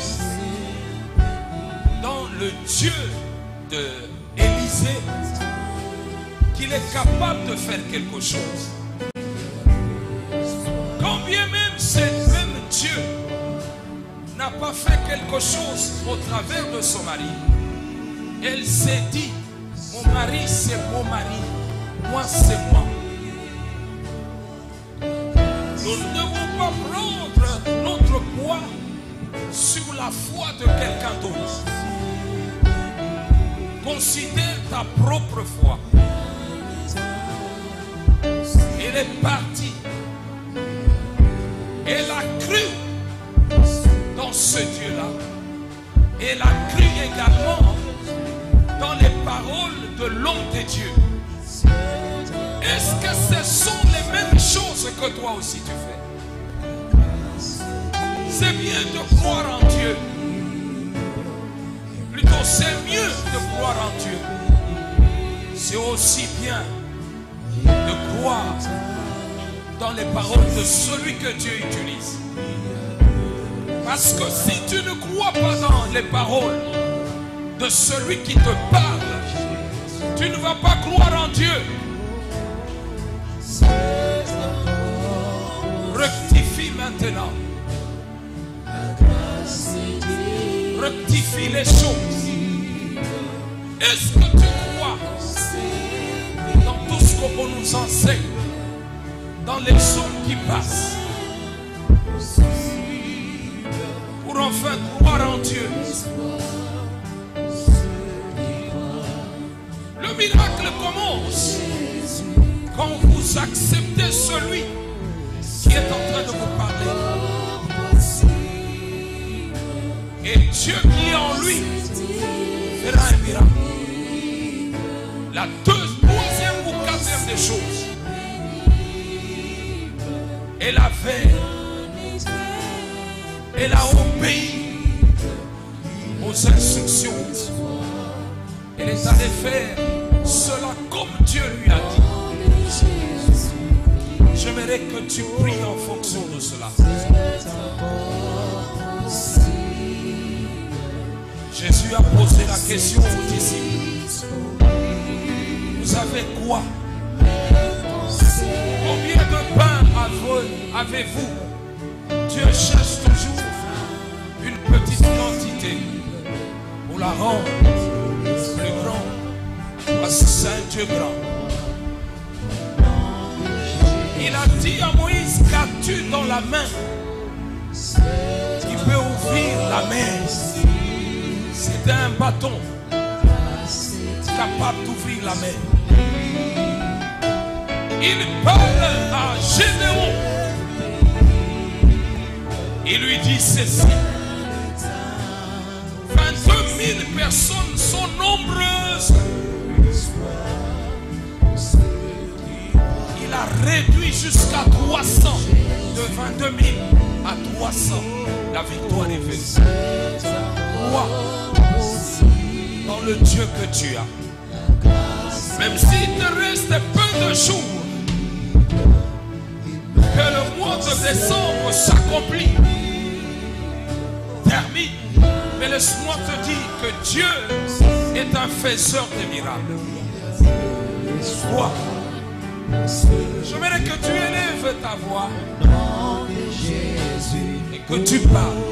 Speaker 5: dans le Dieu d'Élisée, qu'il est capable de faire quelque chose. Quand bien même ce même Dieu n'a pas fait quelque chose au travers de son mari, elle s'est dit, mon mari c'est mon mari, moi c'est moi. Nous ne devons pas prendre notre poids sur la foi de quelqu'un d'autre. Considère ta propre foi. Elle est partie. Elle a cru dans ce Dieu-là. Elle a cru également dans les paroles de l'homme de Dieu. Est-ce que ce sont les mêmes choses que toi aussi tu fais? C'est bien de croire en Dieu. Plutôt c'est mieux de croire en Dieu. C'est aussi bien de croire dans les paroles de celui que Dieu utilise. Parce que si tu ne crois pas dans les paroles de celui qui te parle, tu ne vas pas croire en Dieu. Rectifie maintenant. Rectifie les choses. Est-ce que tu crois dans tout ce qu'on nous enseigne, dans les hommes qui passent, pour enfin croire en Dieu? Le miracle commence quand vous acceptez celui qui est en train de vous parler. Et Dieu qui est en lui fera un miracle. La troisième ou quatrième des choses, elle a obéi aux instructions. Elle est allée faire cela comme Dieu lui a dit. J'aimerais que tu pries en fonction de cela. Jésus a posé la question aux disciples. Vous avez quoi? Combien de pain avez-vous? Dieu cherche toujours une petite quantité pour la rendre plus grande. Parce que c'est un Dieu grand. Il a dit à Moïse, qu'as-tu dans la main qui peut ouvrir la mer? C'était un bâton capable d'ouvrir la mer. Il parle à Gédéon. Il lui dit ceci: 22 000 personnes sont nombreuses. Il a réduit jusqu'à 300. de 22 000 à 300, la victoire est venue. Crois dans le Dieu que tu as. Même s'il te reste peu de jours, que le mois de décembre s'accomplit, termine. Mais laisse-moi te dire que Dieu est un faiseur de miracles. Crois. J'aimerais que tu élèves ta voix et que tu parles.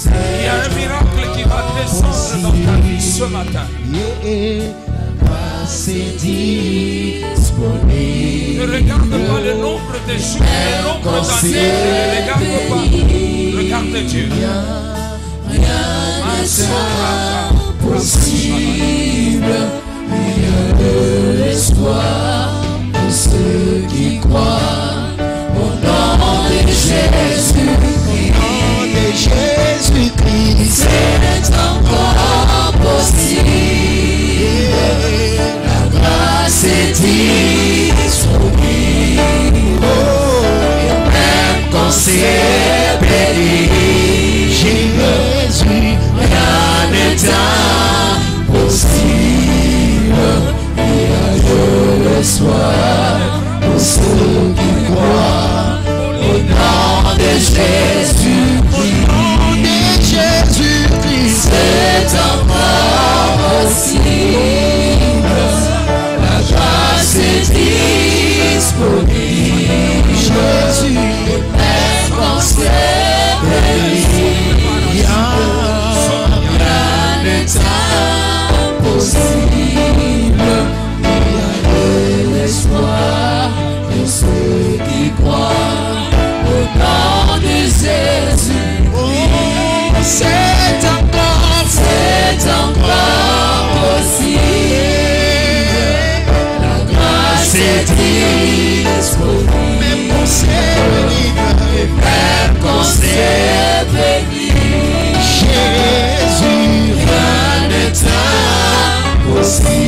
Speaker 5: Il y a un miracle qui va descendre dans ta vie ce matin. Ne regarde pas le nombre de jours, le nombre d'années, ne regarde pas. Regarde Dieu.
Speaker 4: Rien ne sera possible. Il y a de l'espoir pour ceux qui croient. Au nom de Jésus, c'est encore possible. La grâce est disponible. Et même quand c'est pénible, Jésus, rien n'est impossible. Il y a de l'espoir pour ceux qui croient. Au nom de Jésus, c'est encore possible. La grâce est disponible. Jésus, même quand c'est pénible, rien n'est impossible. Il y a de l'espoir pour ceux qui croient. Au nom de Jésus, c'est encore possible. La grâce est disponible. Même quand c'est pénible, même quand c'est pénible, Jésus, rien n'est impossible.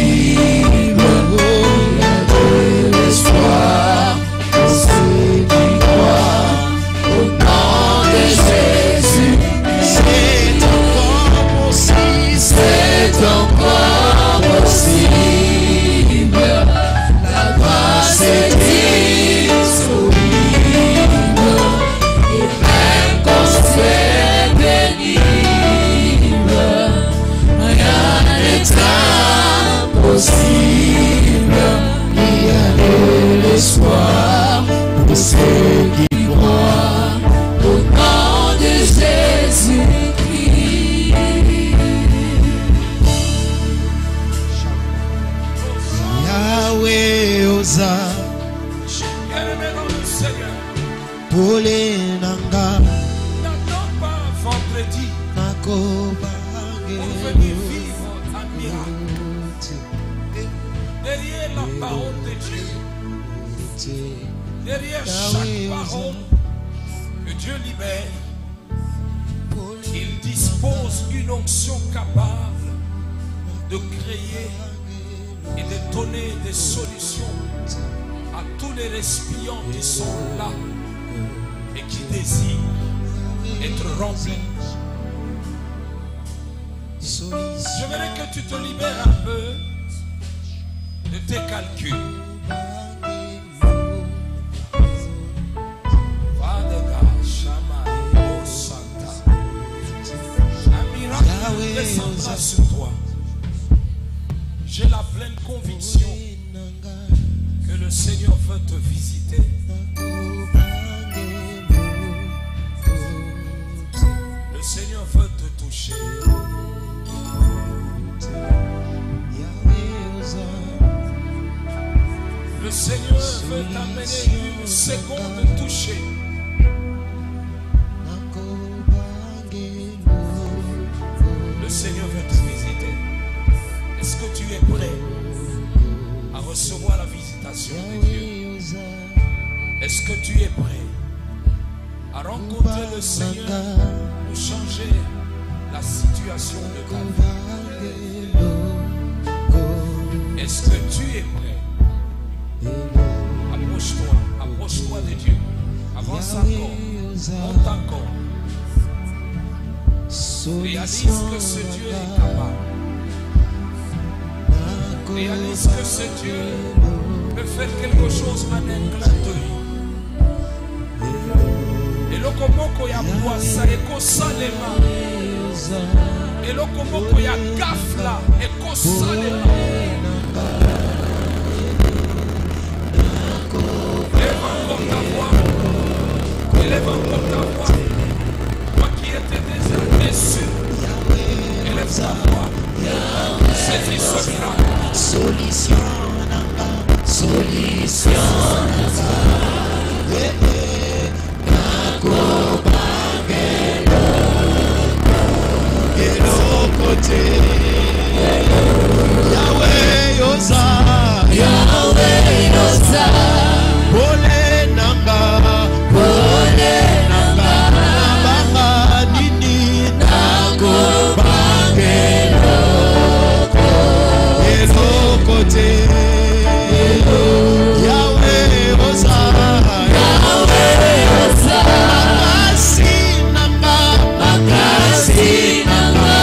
Speaker 4: Il y a de l'espoir pour ceux qui croient. Au nom de Jésus, c'est encore possible. La grâce est disponible. Et même quand c'est pénible, rien n'est impossible. Il y a de l'espoir pour ceux qui croient. Au nom de Jésus. Yahweh oza
Speaker 5: Bien-aimé dans le Seigneur,
Speaker 4: Polenanga
Speaker 5: n'attends pas vendredi
Speaker 4: Nakobange
Speaker 5: pour venir vivre un miracle. Derrière la parole de Dieu, derrière chaque parole que Dieu libère, il dispose d'une onction capable de créer et de donner des solutions à tous les récipients qui sont là et qui désirent être remplis. J'aimerais que tu te libères un peu de tes calculs. Un miracle descendra sur toi. J'ai la pleine conviction que le Seigneur veut te visiter. Le Seigneur veut te toucher. Le Seigneur veut t'amener une seconde touchée. Le Seigneur veut te visiter. Est-ce que tu es prêt à recevoir la visitation de Dieu? Est-ce que tu es prêt à rencontrer le Seigneur pour changer la situation de ta vie? Est-ce que tu es prêt? Approche-toi, approche-toi. Rapproche-toi de Dieu. Avance encore. Monte encore. Réalise que ce Dieu est capable. Réalise que ce Dieu peut faire quelque chose en un clin d'œil. Et le komoko ya poisa ekosalema. Et le komoko ya gafla ekosalema. Élève encore ta voix. Élève encore ta voix. Toi qui étais déjà déçu. Élève ta voix. Saisis ce plan.
Speaker 4: Solutionanga, solutionanga. Yahweh Oza, Yahweh Oza. Bole nanga, nabanga nini nako bangelo. Côté Yahweh Oza, Yahweh Oza. Makasi nanga,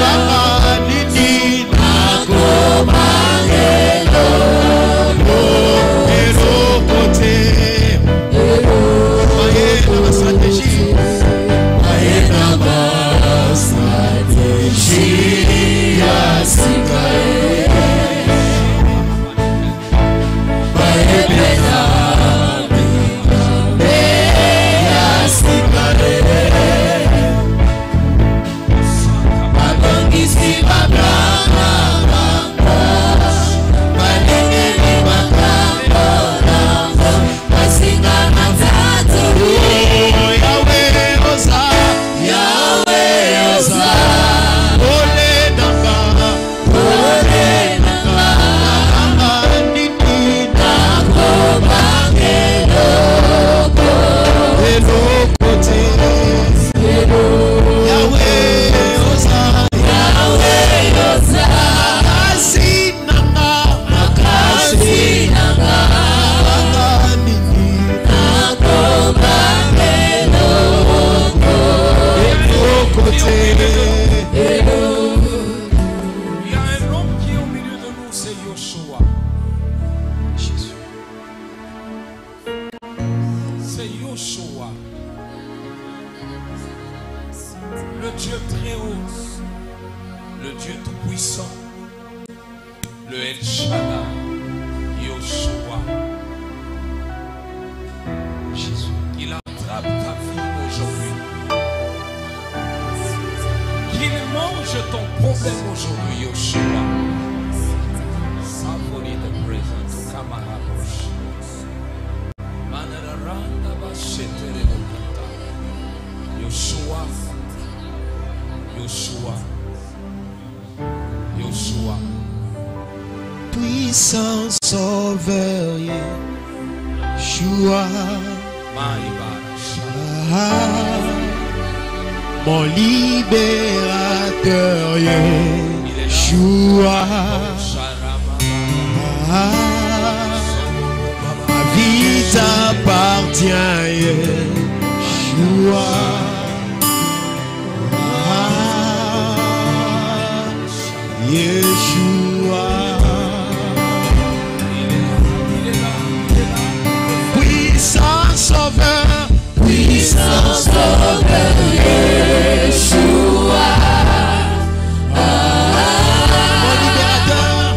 Speaker 4: nabanga nini nako bangelo. Côté maye na stratégie, maye na stratégie ya sikae. Puissant sauveur, Yeshua, mon libérateur, Yeshua, ma vie t'appartient, Yeshua. Yeshua, puissant sauveur, Yeshua, mon libérateur,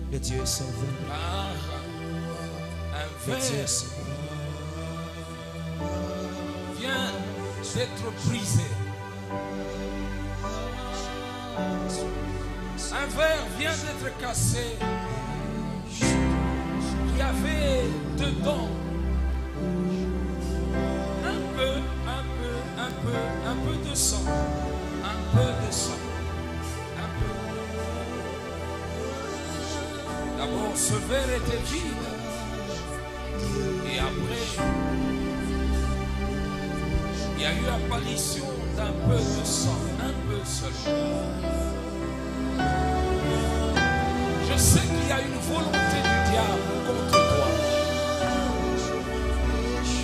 Speaker 2: Le Dieu est sauveur.
Speaker 5: Un verre vient d'être brisé. Un verre vient d'être cassé. Il y avait dedans un peu de sang. Un peu de sang. Un peu. D'abord, ce verre était vide. Et après, il y a eu apparition d'un peu de sang. Un peu seulement. Je sais qu'il y a une volonté du diable contre toi,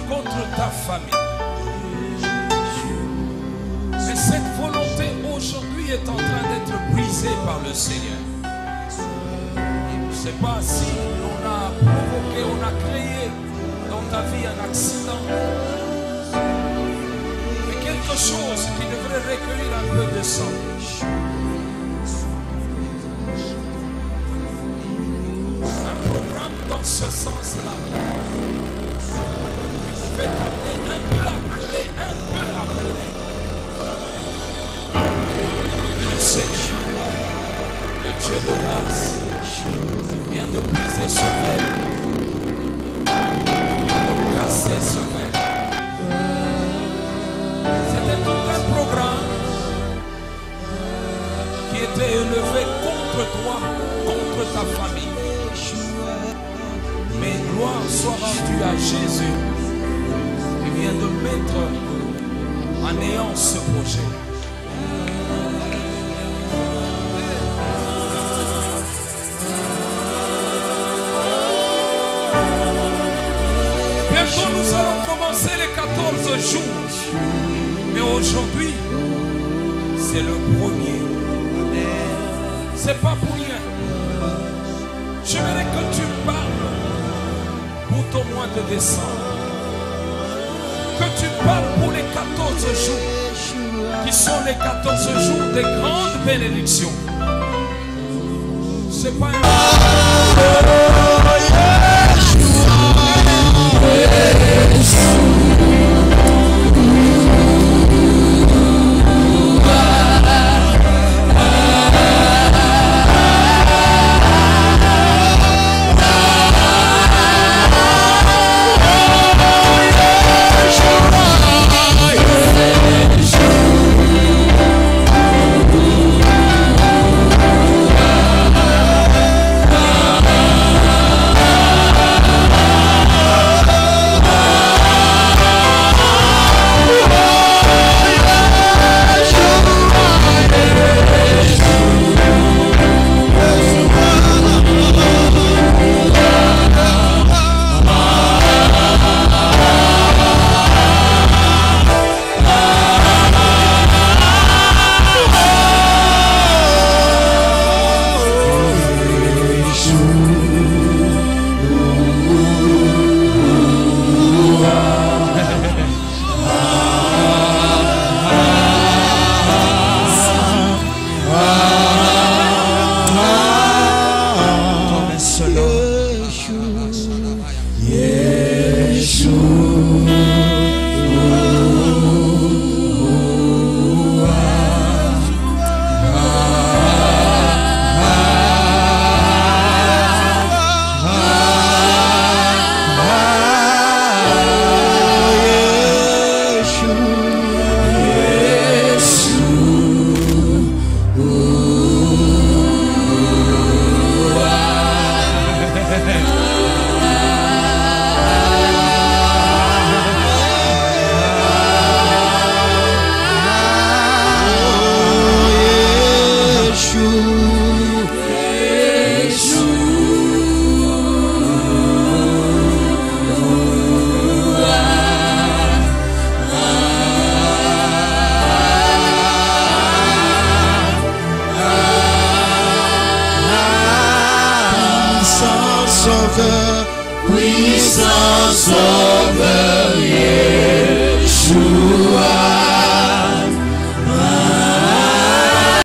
Speaker 5: contre ta famille. Mais cette volonté aujourd'hui est en train d'être brisée par le Seigneur. Je ne sais pas si on a provoqué, on a créé dans ta vie un accident. Mais quelque chose qui devrait recueillir un peu de sang. Dans ce sens-là, fais appeler un peu appeler. Le Seigneur, le Dieu de grâce, vient de briser ce verre, de casser ce verre. C'était tout un programme qui était élevé contre toi, contre ta famille. Mais gloire soit rendue à Jésus qui vient de mettre en néant ce projet. Bientôt nous allons commencer les 14 jours. Mais aujourd'hui, c'est le premier. C'est pas pour rien. J'aimerais que tu parles pour ton mois de décembre. Que tu parles pour les 14 jours qui sont les 14 jours des grandes bénédictions. C'est pas un...
Speaker 1: sauveur,
Speaker 4: puissant sauveur, Yeshua.